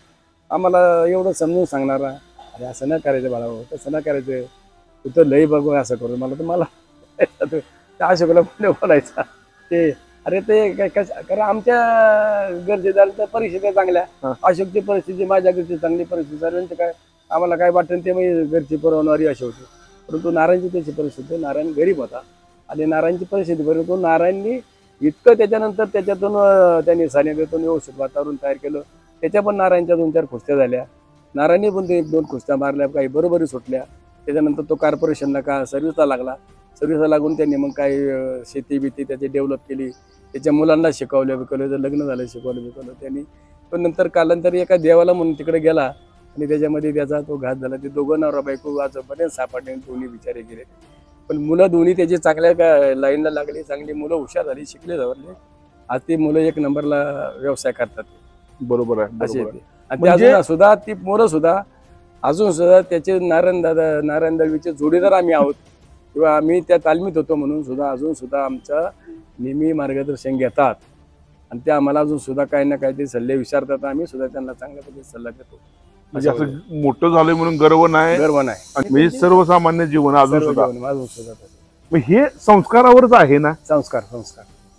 आम्हाला एवढं समजून सांगणारा, अरे असं नाही करायचं बाळा, तसं नाही करायचं, तू तर लई बघू असं करू. मला तर मला त्या अशोकला पुढे बोलायचा ते अरे ते काय कारण आमच्या गरजेदार परिस्थिती चांगल्या, अशोकची परिस्थिती माझ्या घरची चांगली परिस्थिती, सर्वांची काय आम्हाला काय वाटेल ते मी घरची पुरवणारी अशी होती. परंतु नारायणची त्याची परिस्थिती, नारायण गरीब होता आणि नारायणची परिस्थिती, परंतु नारायणनी इतकं त्याच्यानंतर त्याच्यातून त्यांनी सानिध्यातून व्यवस्थित वातावरण तयार केलं. त्याच्या पण नारायणच्या 2-4 कुस्त्या झाल्या. नारायणी पण ते 1-2 कुस्त्या मारल्या, काही बरोबरी सुटल्या. त्याच्यानंतर तो कॉर्पोरेशनला का सर्व्हिसला लागला. सर्व्हिसला लागून त्यांनी मग काही शेती बिती त्याची डेव्हलप केली. त्याच्या मुलांना शिकवलं बिकवलं, लग्न झालं, शिकवलं बिकवलं त्यांनी. पण नंतर कालांतरी एका देवाला म्हणून तिकडे गेला आणि त्याच्यामध्ये त्याचा तो घात झाला. ते दोघं नवरा बायको वाचपणे सापडले, दोन्ही बिचारे गेले. पण मुलं दोन्ही त्याची चांगल्या लाईनला लागली, चांगली मुलं हुशार झाली, शिकले जावरले. आज ती मुलं 1 नंबरला व्यवसाय करतात. बरोबर आहे, अशी आणि ते अजून सुद्धा ती पोरं सुद्धा अजून सुद्धा त्याचे नारायण दळवीचे जोडीदार आम्ही आहोत किंवा आम्ही त्या तालमीत होतो म्हणून सुद्धा अजून सुद्धा आमचं नेहमी मार्गदर्शन घेतात आणि ते आम्हाला अजून सुद्धा काही ना काहीतरी सल्ले विचारतात. आम्ही सुद्धा त्यांना चांगल्या पद्धतीने सल्ला देतो. म्हणजे असं मोठं झालंय म्हणून गर्व नाही, म्हणजे सर्वसामान्य जीवन अजून सुद्धा. मग हे संस्कारावरच आहे ना? संस्कार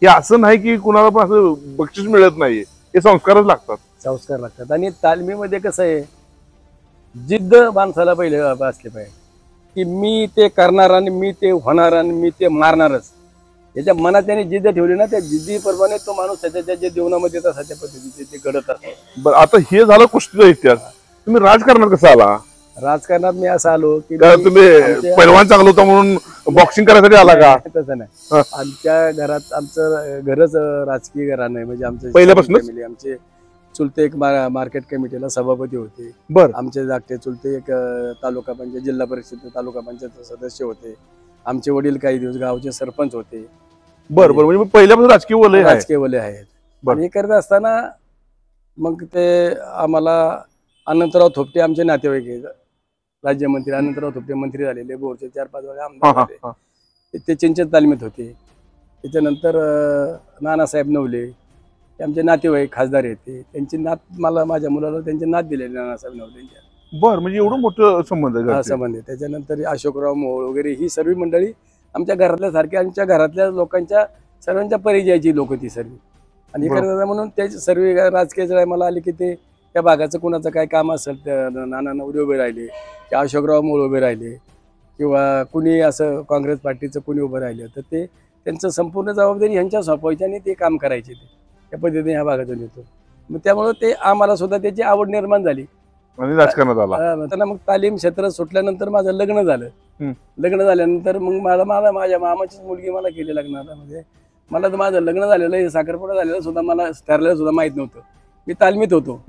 हे असं नाही की कुणाला पण असं बक्षीस मिळत नाहीये, हे संस्कारच लागतात. संस्कार लागतात. आणि तालमीमध्ये कसं आहे, जिद्द माणसाला पहिले असले पाहिजे की मी ते करणार आणि मी ते होणार आणि मी ते मारणारच. याच्या मनात त्याने जिद्द ठेवली ना, त्या जिद्दीप्रमाणे तो माणूस त्याच्या जे जीवनामध्ये येतात त्या पद्धतीचे ते घडत असतो. बरं, आता हे झालं कुस्तीचा इतिहास. तुम्ही राजकारणात कसं आला? राजकारणात मी असं आलो की तुम्ही पैलवान चांगलं होता म्हणून बॉक्सिंग करायसाठी आला का? तसं नाही. आमच्या घरात आमचं घरच राजकीय घराणं आहे. म्हणजे आमचं पहिल्यापासून फॅमिली, आमचे चुलते एक मार्केट कमिटीला सभापती होते. बर. आमचे धाकटे चुलते एक तालुका पंचायत जिल्हा परिषद तालुका पंचायत सदस्य होते. आमचे वडील काही दिवस गावचे सरपंच होते. बरं, म्हणजे पहिल्यापासून राजकीय वलय आहेत. हे करत असताना मग ते आम्हाला अनंतराव थोपटे आमचे नातेवाईक आहेत, राज्यमंत्री अनंतराव थोपटे मंत्री झालेले, बोरचे 4-5 वेळा आमदार झाले. ते चिंचण तालमीत होते. त्याच्यानंतर नानासाहेब नवले आमचे नातेवाईक खासदार येते, त्यांची नात मला माझ्या मुलाला त्यांचे नात दिलेले नानासाहेब नवलेंच्या. बरं, म्हणजे एवढं मोठं संबंध आहे. संबंध आहे. त्याच्यानंतर अशोकराव मोहोळ वगैरे ही सर्व मंडळी आमच्या घरातल्या सारखी, आमच्या घरातल्या लोकांच्या सर्वांच्या परिचयाची लोक ती सर्व. आणि करत म्हणून ते सर्व राजकीय मला आले की ते त्या भागाचं कुणाचं काय काम असेल त्या नाना नवरे उभे राहिले, त्या अशोकराव मोहोळ उभे राहिले किंवा कुणी असं काँग्रेस पार्टीचं कुणी उभं राहिलं तर ते त्यांचं संपूर्ण जबाबदारी ह्यांच्या सोपवायची आणि ते काम करायचे. ते त्या पद्धतीने ह्या भागातून येतो. मग त्यामुळे ते आम्हाला सुद्धा त्याची आवड निर्माण झाली आणि राजकारणात आला. त्यांना मग तालीम क्षेत्र सुटल्यानंतर माझं लग्न झालं. लग्न झाल्यानंतर मग मला माझ्या मामाचीच मुलगी मला केली लग्नाला. म्हणजे मला तर माझं लग्न झालेलं हे साखरपुडा झालेलं सुद्धा मला ठरलेलं सुद्धा माहित नव्हतं. मी तालमीत होतो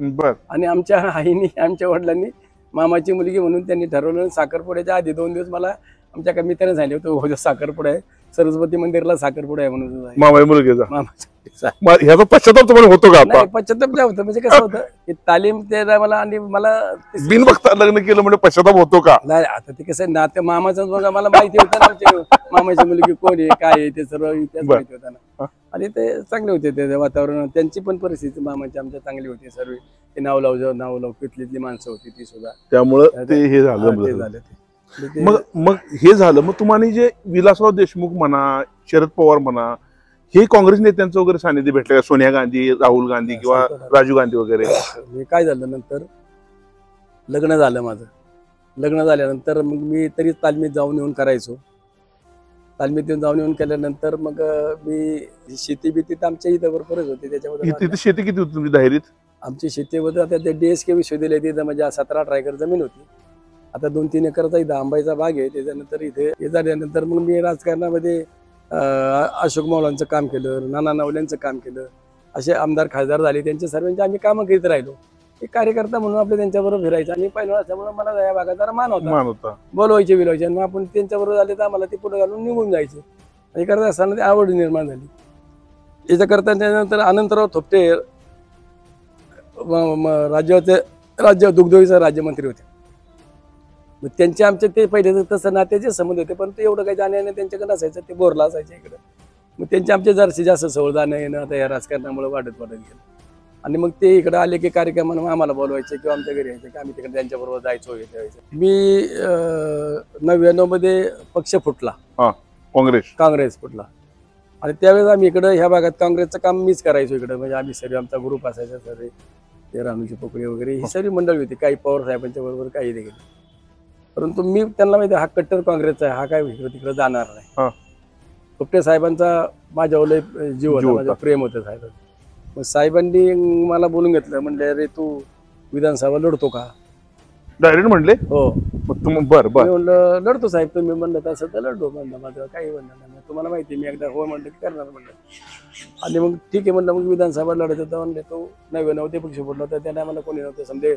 आणि आमच्या आईनी आमच्या वडिलांनी मामाची मुलगी म्हणून त्यांनी ठरवलं. साखरपुड्याच्या आधी 2 दिवस मला आमच्या काही मित्राने सांगितलं होतं साखरपुडा आहे सरस्वती मंदिरला साखरपुडा आहे म्हणून आहे. मामा मुलगीचा मामाचा मग ह्याचा पश्चाताप तुम्हाला होतो का आता नाही पश्चाताप नाही होतं म्हणजे कसं होतं की तालीम ते मला आणि मला बिन बघता लग्न केलं म्हणजे पश्चाताप होतो का नाही आता ते कसं नाते मामाचं बघा मला माहिती होतं ना आमच्या मामाची मुलगी कोण आहे काय आहे ते सर्व इतिहास माहिती होता ना आणि ते चांगले होते ते वातावरण त्यांची पण परिस्थिती मामाची आमच्या चांगली होती सर्व ते नाव लाव कितलीतली माणसं होती ती सुद्धा त्यामुळं ते हे झालं ते झालं ते मग मग हे झालं मग तुम्हाला जे विलासराव देशमुख म्हणा शरद पवार म्हणा हे काँग्रेस नेत्यांचं वगैरे सानिध्य भेटलं का सोनिया गांधी राहुल गांधी किंवा राजीव गांधी वगैरे हे काय झालं नंतर लग्न झालं माझं लग्न झाल्यानंतर मग मी तरी तालमीत जाऊन येऊन करायचो तालमीत जाऊन येऊन केल्यानंतर मग मी शेती बिती तर आमच्या इथं भरपूरच होती त्याच्यामध्ये तिथे शेती किती होती तुमची दाहेरीत आमची शेतीमध्ये आता ते DSK विश्वविद्यालय तिथं म्हणजे 17-18 एकर जमीन होती आता 2-3 एकरचा इथं आंबाईचा बाग आहे त्याच्यानंतर इथे हे झाल्यानंतर मग मी राजकारणामध्ये अशोक मावळांचं काम केलं नाना नवल्यांचं काम केलं असे आमदार खासदार झाले त्यांच्या सर्वांचे आम्ही कामं करीत राहिलो एक कार्यकर्ता म्हणून आपलं त्यांच्याबरोबर फिरायचं आणि पहिलं असल्यामुळे मला या भागात जरा मान होता बोलवायचे बिलवायचे आणि आपण त्यांच्याबरोबर आले तर आम्हाला ते पुढे घालून निघून जायचे आणि करत असताना ती आवड निर्माण झाली याच्याकरता त्यानंतर अनंतराव थोपटे राज्य दुग्धविकास राज्यमंत्री होते मग त्यांचे आमचे ते पहिले तसं नात्याचे संबंध होते पण ते एवढं काही जाण्याने त्यांच्याकडे असायचं ते बोरला असायचे इकडं मग त्यांचे आमचे जरशी जास्त सवय जाणं येणं आता या राजकारणामुळे वाढत गेलं आणि मग ते इकडे आले की कार्यक्रमांना आम्हाला बोलवायचे किंवा आमच्या घरी यायचे की आम्ही तिकडे त्यांच्याबरोबर जायचो मी 99 मध्ये पक्ष फुटला काँग्रेस फुटला आणि त्यावेळेस आम्ही इकडं ह्या भागात काँग्रेसचं काम मीच करायचो इकडं म्हणजे आम्ही सर्व आमचा ग्रुप असायचा सर्व ते रानूची पोकळी वगैरे ही सर्व मंडळी होती काही पवार साहेबांच्या बरोबर काही देखील परंतु मी त्यांना माहिती हा कट्टर काँग्रेसचा आहे हा काय तिकडे जाणार नाही थोपटे साहेबांचा माझ्यावर जीव होता माझं प्रेम होतं साहेबांचं मग साहेबांनी मला बोलून घेतलं म्हणले अरे तू विधानसभा लढतो का डायरेक्ट म्हणले हो बरं म्हणलं लढतो साहेब तुम्ही म्हणलं तसं तर लढतो म्हणलं माझं काही म्हणलं नाही तुम्हाला माहिती मी एकदा हो म्हणलं की करणार म्हणलं आणि मग ठीक आहे म्हणलं मग विधानसभा लढत होता म्हणले तो 99 ते पक्ष फुटला होता त्या टायमाला कोणी नव्हतं समजे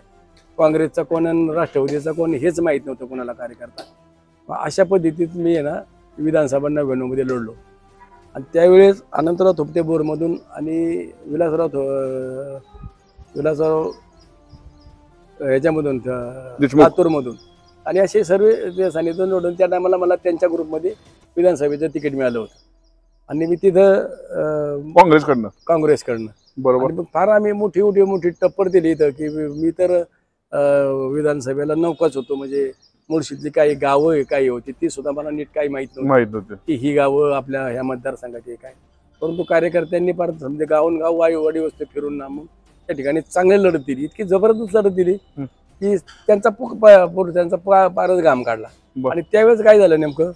काँग्रेसचा कोण आणि राष्ट्रवादीचा कोण हेच माहीत नव्हतं कोणाला कार्यकर्ता अशा पद्धतीत मी आहे ना विधानसभा 99 मध्ये लढलो आणि त्यावेळेस अनंतराव थोपटे बोरमधून आणि विलासराव ह्याच्यामधून लातूरमधून आणि असे सर्व सांगितलं निवडून त्या टायमाला मला त्यांच्या ग्रुपमध्ये विधानसभेचं तिकीट मिळालं होतं आणि मी तिथं काँग्रेसकडनं बरोबर फार आम्ही मोठी टप्पर दिली इथं की मी तर विधानसभेला नौकाच होतो म्हणजे मुळशीतली काही गावं काही होती ती सुद्धा मला नीट काही माहित नव्हती की ही गावं आपल्या ह्या मतदारसंघाची काय परंतु कार्यकर्त्यांनी फार समजे गावून गाव वाडी वस्ती फिरून ना मग त्या ठिकाणी चांगली लढत दिली इतकी जबरदस्त लढत दिली की त्यांचा पारच घाम काढला आणि त्यावेळेस काय झालं नेमकं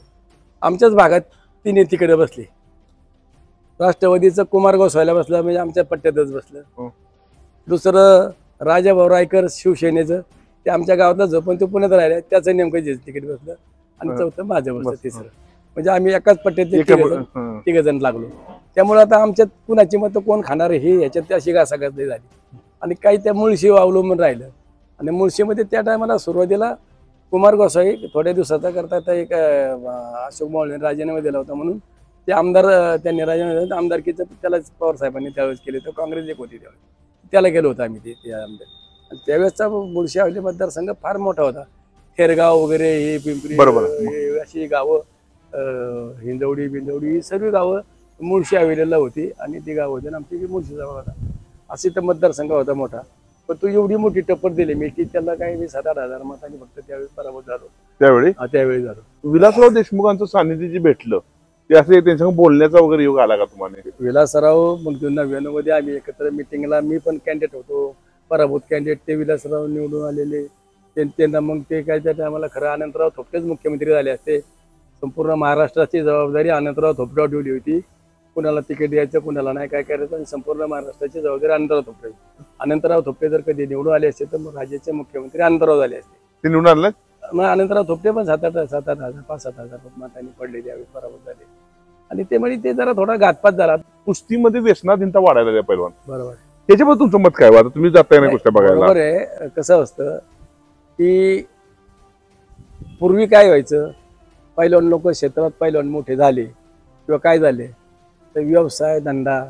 आमच्याच भागात तिने तिकडे बसले राष्ट्रवादीचं कुमार गोसायला बसलं म्हणजे आमच्या पट्ट्यातच बसलं दुसरं राजाभाऊ रायकर शिवसेनेचं ते आमच्या गावातलं झोपून ते पुण्यात राहिले त्याचं नेमकं जे तिकीट बसलं आणि चौथं माझं बसलं तिसरं म्हणजे आम्ही एकाच पट्ट्यात तिघ जण लागलो त्यामुळे आता आमच्यात कुणाची मतं कोण खाणार हे ह्याच्यात अशी घासाघासली झाली आणि काही त्या मुळशी अवलंबून राहिलं आणि मुळशीमध्ये त्या टायमाला सुरुवातीला कुमार गोसाई थोड्या दिवसाचा करता एक अशोक मावळेने राजीनामा दिला होता म्हणून ते आमदार त्यांनी राजीनामा आमदारकीचं त्याला पवार साहेबांनी त्यावेळेस केले तर काँग्रेस एक होती त्यावेळेस त्याला गेलो होतं आम्ही ते आमदार आणि त्यावेळेसचा मुळशी हवेली मतदारसंघ फार मोठा होता खेरगाव वगैरे हे पिंपरी अशी गावं हिंदवडी बिंदवडी ही सर्व गावं मुळशी हवेलीला होती आणि ती गाव होती आणि आमची मुळशी जवळ होता अशी तर मतदारसंघ होता मोठा पण तू एवढी मोठी टप्पर दिली मी की त्याला काही मी 7-8 मतांनी फक्त त्यावेळी पराभूत झालो त्यावेळी झालो विलासराव देशमुखांचं सानिध्य जे भेटलं ते असं त्यांच्या बोलण्याचा वगैरे योग आला का तुम्हाला विलासराव मग 99 मध्ये आम्ही एकत्र मिटिंगला मी पण कॅन्डिडेट होतो पराभूत कॅन्डिडेट ते विलासराव निवडून आलेले त्यांना मग ते काय त्या टायमाला खरं अनंतराव थोपटेच मुख्यमंत्री झाले असते संपूर्ण महाराष्ट्राची जबाबदारी अनंतराव थोपटेवर ठेवली होती कुणाला तिकीट द्यायचं कुणाला नाही काय करायचं आणि संपूर्ण महाराष्ट्राची जबाबदारी अनंतराव थोपटे जर कधी निवडून आले असते तर मग राज्याचे मुख्यमंत्री अनंतराव झाले असते ते निवडून आले मग अनंतराव थोपटे पण 7-8 हजार 5-7 हजार मतांनी पडले त्यावेळी पराभूत झाले आणि ते म्हणजे ते जरा थोडा घातपात झाला कुस्तीमध्ये व्यसनाधीनता वाढायला लागल्या पहिलवान बरोबर त्याच्याबद्दल तुमचं मत काय आता तुम्ही जाताय ना कुस्त्या बघायला बरोबर आहे कसं असतं की पूर्वी काय व्हायचं पहिलवान लोक क्षेत्रात पहिलवान मोठे झाले किंवा काय झाले तर व्यवसाय धंदा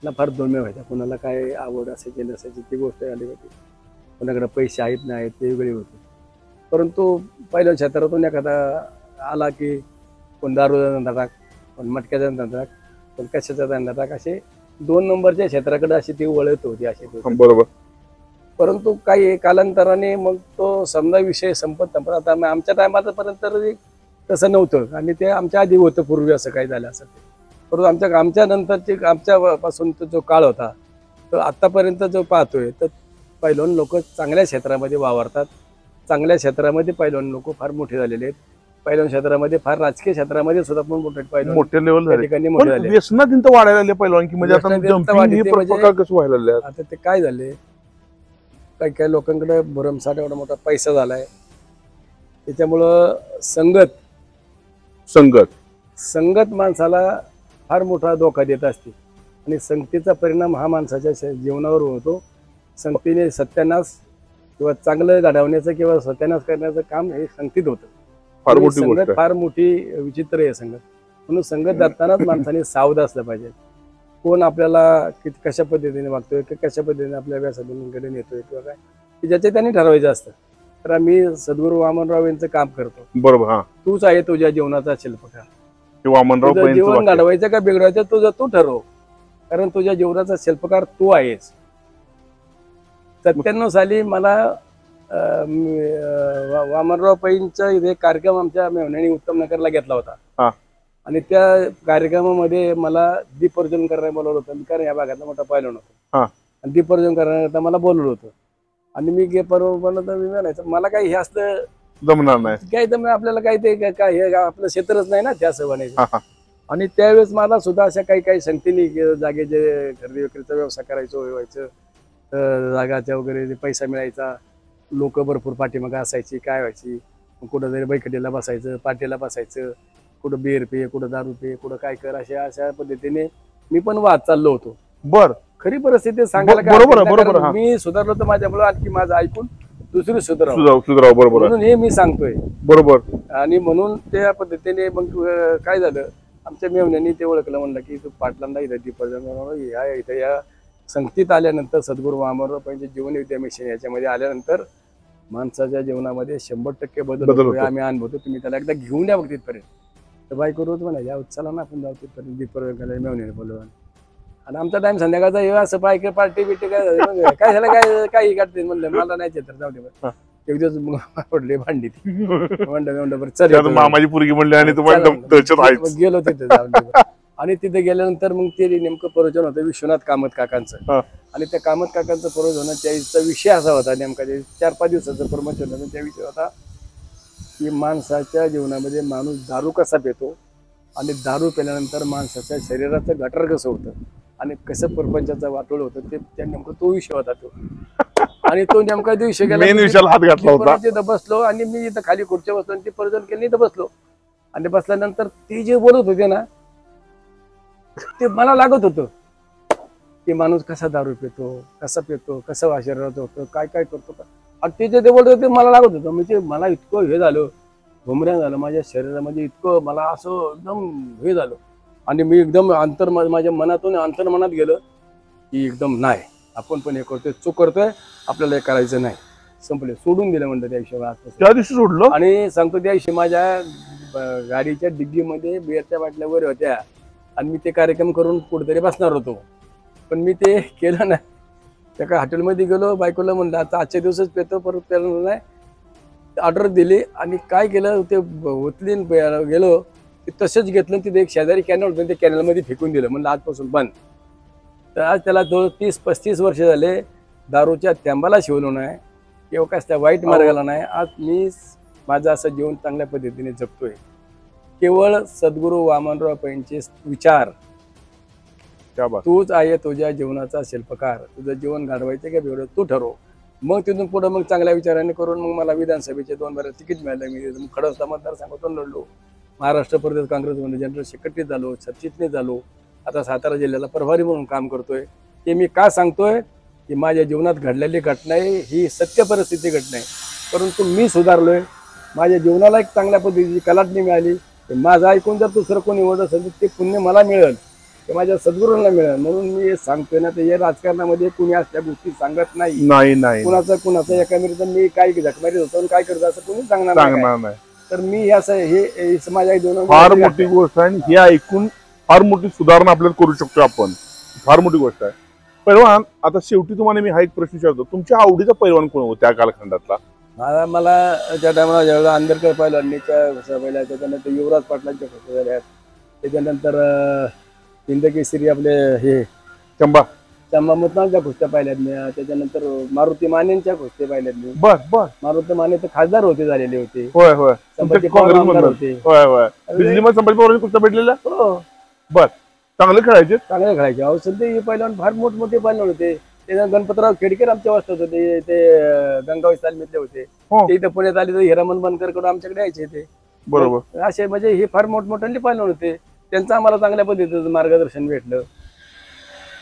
ला फार दुर्मिळ व्हायचा. कोणाला काय आवड असायची नसायची ती गोष्ट आली होती. कोणाकडे पैसे आहेत नाही आहेत ते वेगळी होती. परंतु पहिल्या क्षेत्रातून एखादा आला की कोण दारूचा धंदा टाक, कोण मटक्याचा धंदा टाक, कोण कशाचा धंदा टाक, असे 2 नंबरच्या क्षेत्राकडे अशी ती वळत होती अशी बरोबर. परंतु काही कालांतराने मग तो समजा विषय संपत आता आमच्या टायमापर्यंत तसं नव्हतं आणि ते आमच्या आधी होतं पूर्वी असं काही झालं असं ते. परंतु आमच्या नंतरची आमच्यापासूनचा जो काळ होता तो आत्तापर्यंत जो पाहतोय तर पैलवान लोक चांगल्या क्षेत्रामध्ये वावरतात. चांगल्या क्षेत्रामध्ये पैलवान लोक फार मोठे झालेले आहेत. पैलवान क्षेत्रामध्ये फार राजकीय क्षेत्रामध्ये सुद्धा पण मोठे लेवल झाले. ठिकाणी मोठे झाले. व्यसनाधीन वाढायला लागले पैलवान की म्हणजे आता jumping हे प्रकार कसं व्हायला लागले. आता ते काय झाले काही काही लोकांकडे भरमसाठ एवढा मोठा पैसा झालाय त्याच्यामुळं संगत माणसाला फार मोठा धोका देत असते आणि संगतीचा परिणाम हा माणसाच्या जीवनावर होतो. संगतीने सत्यानाश किंवा चांगलं घडवण्याचं किंवा सत्यानाश करण्याचं काम हे संगतीत होतं. फार मोठी गोष्ट संगत फार मोठी विचित्र आहे संगत. म्हणून संगत जातानाच माणसाने सावध असलं पाहिजे. कोण आपल्याला कशा पद्धतीने वागतोय की कशा पद्धतीने आपल्या व्यासाधीनकडे नेतोय किंवा काय की ज्याचे त्यांनी ठरवायचं असतं. तर आम्ही सद्गुरू वामनराव यांचं काम करतो. बरोबर. हा, तूच आहे तुझ्या जीवनाचा शिल्पकार. वामनराव जीवन घडवायचं का बिघडवायचं तुझं तू ठरव, कारण तुझ्या जीवनाचा शिल्पकार तू आहेस. 97 साली मला वामनराव पैंचा इथे कार्यक्रम आमच्या मेहण्याने उत्तम नगरला घेतला होता आणि त्या कार्यक्रमामध्ये मला दीपवर्जन करायला बोलवलं होतं. कारण या भागातला मोठा पैलवान होता आणि दीपवर्जन करण्याकरता मला बोलवलं होतं आणि मी परवा मी म्हणायचं मला काही हे असलं जमणार नाही काय तर आपल्याला काही ते काय हे आपलं क्षेत्रच नाही ना त्या असं म्हणायचं. आणि त्यावेळेस मला सुद्धा अशा काही संगतीने जागेचे खरेदी विक्रीचा व्यवसाय करायचो व्हायचं, जागाच्या वगैरे पैसा मिळायचा, लोक भरपूर पाठीमागं असायची काय व्हायची, कुठं जरी बैठकीला बसायचं, पार्टीला बसायचं, कुठं बिअर पे, कुठं दारू पे, कुठं काय कर, अशा पद्धतीने मी पण वाद चाललो होतो. बर, खरी परिस्थिती सांगायला बरोबर. मी सुधारलो तर माझ्यामुळे आणखी माझं ऐकून दुसरी सुधाराव बरोबर म्हणून हे मी सांगतोय. बरोबर. आणि म्हणून त्या पद्धतीने मग काय झालं आमच्या मेवण्याने ते ओळखलं म्हणलं की तू पाटलांना इथं इथं या संगतीत आल्यानंतर सद्गुरू वामनराव पैंचे जीवन विद्या मिशन याच्यामध्ये आल्यानंतर माणसाच्या जीवनामध्ये 100% बदल होतो. आम्ही अनुभवतो. तुम्ही त्याला एकदा घेऊन या बघ तिथपर्यंत. तर बायको रोज म्हणायच्या चला ना आपण जाऊ तिथपर्यंत दीपवर्गला मेवण्याने बोलवून. आणि आमचा टाइम संध्याकाळचा हे असं पाय पार्टी बिटी काय झालं काय काही काढते म्हणलं मला नाही तर जाऊ दे. एक दिवस पडले भांडी म्हणलं मामाची पोरगी म्हणली आणि गेलो तिथे जाऊन. आणि तिथे गेल्यानंतर मग ते नेमकं प्रवचन होतं विश्वनाथ कामत काकांचं. आणि त्या कामत काकांचं प्रवचन त्याचा विषय असा होता नेमका 4-5 दिवसाचं प्रवचन होतं. त्या विषय होता की माणसाच्या जीवनामध्ये माणूस दारू कसा पितो आणि दारू पिल्यानंतर माणसाच्या शरीराचं गटर कसं होतं आणि कसं प्रपंचाचं वाटोळ होतं ते नेमकं तो विषय होता तो. आणि तो नेमका तो विषय गेला हात घातला होता. तिथं बसलो आणि मी इथं खाली खुर्च्या बसलो आणि ते प्रवचन केलं इथं बसलो. आणि बसल्यानंतर ती जे बोलत होते ना ते मला लागत होतं की माणूस कसा दारू पितो, कसा पितो, कसं शरीरात होतं, काय काय करतो का. आणि ते जे बोलत होते मला लागत होतं. म्हणजे मला इतकं हे झालं घुमऱ्या झालं माझ्या शरीरामध्ये इतकं मला असं एकदम हे झालं. आणि मी एकदम माझ्या मनातून अंतर्मनात गेलं की एकदम नाही आपण पण हे करतोय चूक करतोय आपल्याला हे करायचं नाही. संपले सोडून दिलं म्हणतं त्या दिवशी. त्या दिवशी सोडलं. आणि सांगतो त्या दिवशी माझ्या गाडीच्या डिग्गीमध्ये बिअरच्या बाटल्या वर होत्या आणि मी ते कार्यक्रम करून कुठेतरी बसणार होतो. पण मी ते केलं नाही. एका हॉटेलमध्ये गेलो बायकोला म्हणलं आता आजच्या दिवसच पेतो परत पेलो नाही. ऑर्डर दिली आणि काय केलं ते उचलीन गेलो ते तसंच घेतलं. तिथे एक शेजारी कॅनल होतं ते कॅनलमध्ये फेकून दिलं. म्हणलं आजपासून बंद. तर आज त्याला 30-35 वर्ष झाले दारूच्या थेंबाला शिवलो नाही किंवा काय त्या वाईट मार्गाला नाही. आज मी माझं असं जीवन चांगल्या पद्धतीने जगतोय. केवळ सद्गुरू वामनराव पैंचे विचार तूच आहे तुझ्या जीवनाचा शिल्पकार. तुझं जीवन घडवायचं का बिघडवायचं तू ठरव. मग तिथून पुढे मग चांगल्या विचाराने करून मग मला विधानसभेचे 2 बार तिकीट मिळालं. मी खडसला मतदारसंघातून लढलो. महाराष्ट्र प्रदेश काँग्रेसमध्ये जनरल सेक्रेटरी झालो, सरचिटणीस झालो. आता सातारा जिल्ह्याला प्रभारी म्हणून काम करतोय. ते मी का सांगतोय की माझ्या जीवनात घडलेली घटना आहे ही सत्य परिस्थिती घटना आहे. परंतु मी सुधारलोय. माझ्या जीवनाला एक चांगल्या पद्धतीची कलाटणी मिळाली. माझं ऐकून जर दुसरं कोणी निवडत असेल तर ते पुण्य मला मिळेल, ते माझ्या सद्गुरूंना मिळेल. म्हणून मी हे सांगतोय ना, ते राजकारणामध्ये कुणी असल्या गोष्टी सांगत नाही. नाही कुणाचं एकामेरीचं मी काय झकमारी होतो आणि काय करतो असं कोणी सांगणार नाही. तर मी असं हे माझ्या जीवनात फार मोठी गोष्ट आहे. हे ऐकून फार मोठी सुधारणा आपल्याला करू शकतो आपण. फार मोठी गोष्ट आहे. पैलवान, आता शेवटी तुम्हाला मी हा एक प्रश्न विचारतो, तुमच्या आवडीचा पैलवान कोण होता त्या कालखंडातला? मला त्या टायमाला ज्यावेळेला आंबेडकर पैलवानीच्या पहिल्या, त्याच्यानंतर युवराज पाटलांच्या कुस्त्या झाल्या, त्याच्यानंतर हिंदकेसरी आपले हे चंबा मुतनाच्या कुस्त्या पाहिल्यात मी, त्याच्यानंतर मारुती मानेंच्या कुस्त्या पाहिल्यात मी. मारुती माने तर खासदार होते, झालेले होते. संभाजी पवार आमदार होते. संभाजी पवारांनी कुस्त्या भेटलेल्या. बर, चांगले खेळायचे. अहो सध्या हे पैलवान फार मोठमोठे पैलवान होते. ते गणपतराव खेडकर आमच्या वाजतात होते, ते गंगावती तालमीतले होते. ते इथं पुण्यात आले तर हिरामन बनकर कडून आमच्याकडे यायचे ते. बरोबर. असे म्हणजे हे फार मोठमोठ्यांनी पैलवान होते. त्यांचं आम्हाला चांगल्या पद्धतीचं मार्गदर्शन भेटलं.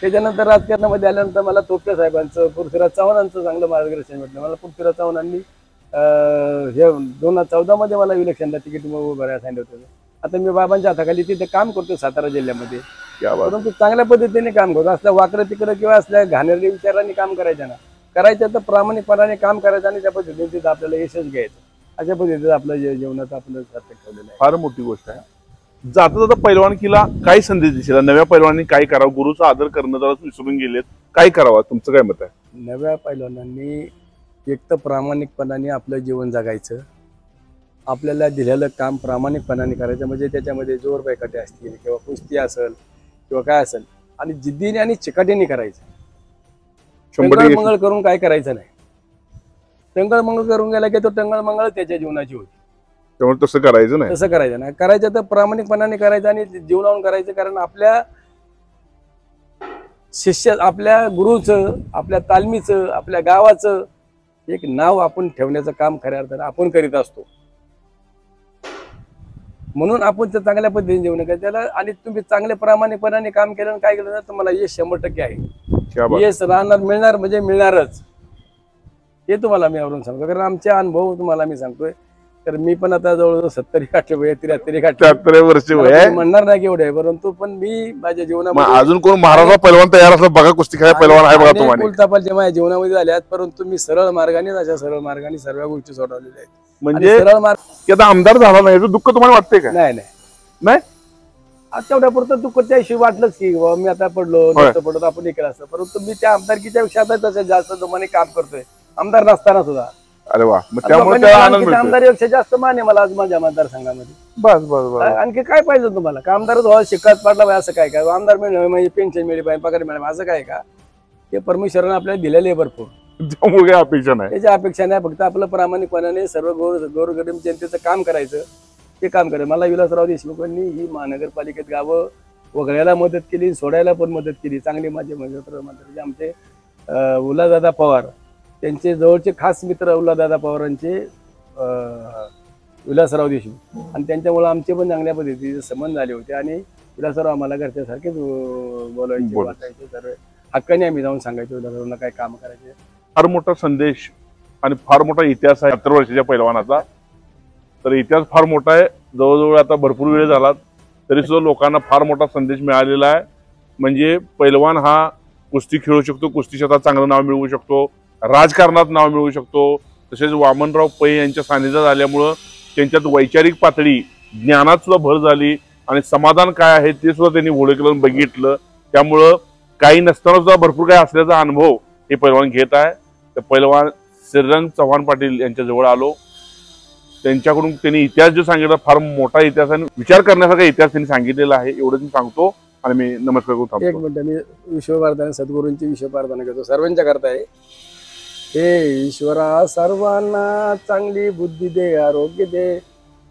त्याच्यानंतर राजकारणामध्ये आल्यानंतर मला तोपटे साहेबांचं, पृथ्वीराज चव्हाणांचं चांगलं मार्गदर्शन भेटलं. मला पृथ्वीराज चव्हाणांनी हे 2014 मध्ये मला इलेक्शनला तिकीट उभं राहायला सांगितलं होतं. आता मी बाबांच्या हाताखाली तिथे काम करतो सातारा जिल्ह्यामध्ये. परंतु चांगल्या पद्धतीने काम करतो. असल्या वाकडं तिकडं किंवा असल्या घाणेरड्या विचारांनी काम करायचं ना, करायचं तर प्रामाणिकपणाने काम करायचं आणि त्या पद्धतीने तिथं आपल्याला यशच घ्यायचं. अशा पद्धतीचं आपलं जीवनाचं आपलं सार्थक ठेवलेलं आहे. फार मोठी गोष्ट आहे. जाता जाता पैलवानकीला काय संदेश दिसेल? नव्या पैलवानांनी काय करावं? गुरुचा आदर करणं जरा विसरून गेलेत, काय करावं? तुमचं काय मत आहे? नव्या पैलवानांनी एक तर प्रामाणिकपणाने आपलं जीवन जगायचं. आपल्याला दिलेलं काम प्रामाणिकपणाने करायचं. म्हणजे त्याच्यामध्ये जोर बैकाटे असतील किंवा कुस्ती असेल किंवा काय असेल, आणि जिद्दीने आणि चिकाटीने करायचं. टंगळमंगळ करून काय करायचं नाही. टंगळमंगळ करून गेला की तो टंगळमंगळ त्याच्या जीवनाची होती. त्यामुळे तसं करायचं नाही. करायचं तर प्रामाणिकपणाने करायचं आणि जीवनावून करायचं. कारण आपल्या शिष्य, आपल्या गुरुचं, आपल्या तालमीचं, आपल्या गावाचं एक नाव आपण ठेवण्याचं काम खऱ्या अर्थानं आपण करीत असतो. म्हणून आपण ते चांगल्या पद्धतीने जेवण करायचं त्याला. आणि तुम्ही चांगल्या प्रामाणिकपणाने काम केलं, काय केलं ना, तुम्हाला यश 100% आहे. यश राहणार, मिळणार म्हणजे मिळणारच. हे तुम्हाला मी आवडून सांगतो, कारण आमचे अनुभव तुम्हाला मी सांगतोय. तर मी पण आता जवळजवळ 73 वर्ष म्हणणार नाही की एवढे आहे, परंतु पण मी माझ्या जीवनामध्ये अजून कोण महाराजा पैलवान तयार असला बघा, कुस्ती खेळायला पैलवान आहे बघा तुम्हाला. उलटापालच्या माझ्या जीवनामध्ये झाल्यात, परंतु मी सरळ मार्गाने, अशा सरळ मार्गाने सर्व गोष्टी सोडवलेल्या आहेत. म्हणजे सरळ मार्ग आता आमदार झाला नाही दुःख तुम्हाला वाटतंय का? नाही तेवढ्यापुरतं दुःख त्या हिशोब वाटलंच की मी आता पडलो आपण हे केलं असतं. परंतु मी त्या आमदारकीच्या पेक्षा जास्त जोमाने काम करतोय आमदार नसताना सुद्धा. अरे वा, त्यामुळे आमदारीपेक्षा जास्त मान आहे मला आज माझ्या मतदारसंघामध्ये. बस आणखी काय पाहिजे तुम्हाला? का आमदार व्हावा, शिकायत पाडला पाहिजे असं काय? काय आमदार मिळणं म्हणजे पेन्शन मिळली पाहिजे, पगार मिळाला असं काय का? ते परमेश्वरानं आपल्याला दिलेले आहे भरपूर. त्यामुळे काही अपेक्षा नाही, त्याची अपेक्षा नाही. फक्त आपलं प्रामाणिकपणाने सर्व गोरगरीब जनतेचं काम करायचं, ते काम करायचं. मला विलासराव देशमुखांनी ही महानगरपालिकेत गावं वगळायला मदत केली, सोडायला पण मदत केली. चांगली माझे म्हणजे आमचे उल्हासदादा पवार, त्यांचे जवळचे खास मित्र उल्हासदादा पवारांचे विलासराव देशमुख, आणि त्यांच्यामुळे आमचे पण चांगल्या पद्धतीचे संबंध झाले होते. आणि विलासराव आम्हाला घरच्यासारखेच बोलायचे, वाटायचे. सर्व हक्काने आम्ही जाऊन सांगायचो विलासरावांना काय काम करायचे. फार मोठा संदेश आणि फार मोठा इतिहास आहे 70 वर्षाच्या पैलवानाचा. तर इतिहास फार मोठा आहे, जवळजवळ आता भरपूर वेळ झाला तरी सुद्धा लोकांना फार मोठा संदेश मिळालेला आहे. म्हणजे पैलवान हा कुस्ती खेळू शकतो, कुस्ती क्षेत्रात चांगलं नाव मिळवू शकतो, राजकारणात नाव मिळवू शकतो. तसेच वामनराव पै यांच्या सानिध्यात आल्यामुळं त्यांच्यात वैचारिक पातळी, ज्ञानात सुद्धा भर झाली आणि समाधान काय आहे ते सुद्धा त्यांनी ओळखलं, बघितलं. त्यामुळं काही नसताना सुद्धा भरपूर काही असल्याचा अनुभव हे पैलवान घेत आहे. तर पैलवान श्रीरंग चव्हाण पाटील यांच्या जवळ आलो. त्यांच्याकडून त्यांनी इतिहास जो सांगितला फार मोठा इतिहास आणि विचार करण्यासारखा इतिहास त्यांनी सांगितलेला आहे. एवढंच मी सांगतो आणि मी नमस्कार करून थांबतो. एक मिनिट, मी विश्वप्रार्थना, सद्गुरूंची विश्वप्रार्थना करतो सर्वांच्या करता आहे. हे ईश्वरा, सर्वांना चांगली बुद्धी दे, आरोग्य दे,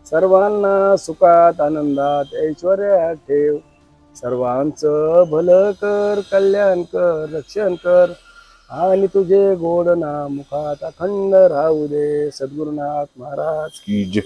सर्वांना सुखात आनंदात ऐश्वर्यात ठेव, सर्वांचं भलं कर, कल्याण कर, रक्षण कर, आणि तुझे गोड नाम मुखात अखंड राहू दे. सद्गुरुनाथ महाराज की जय.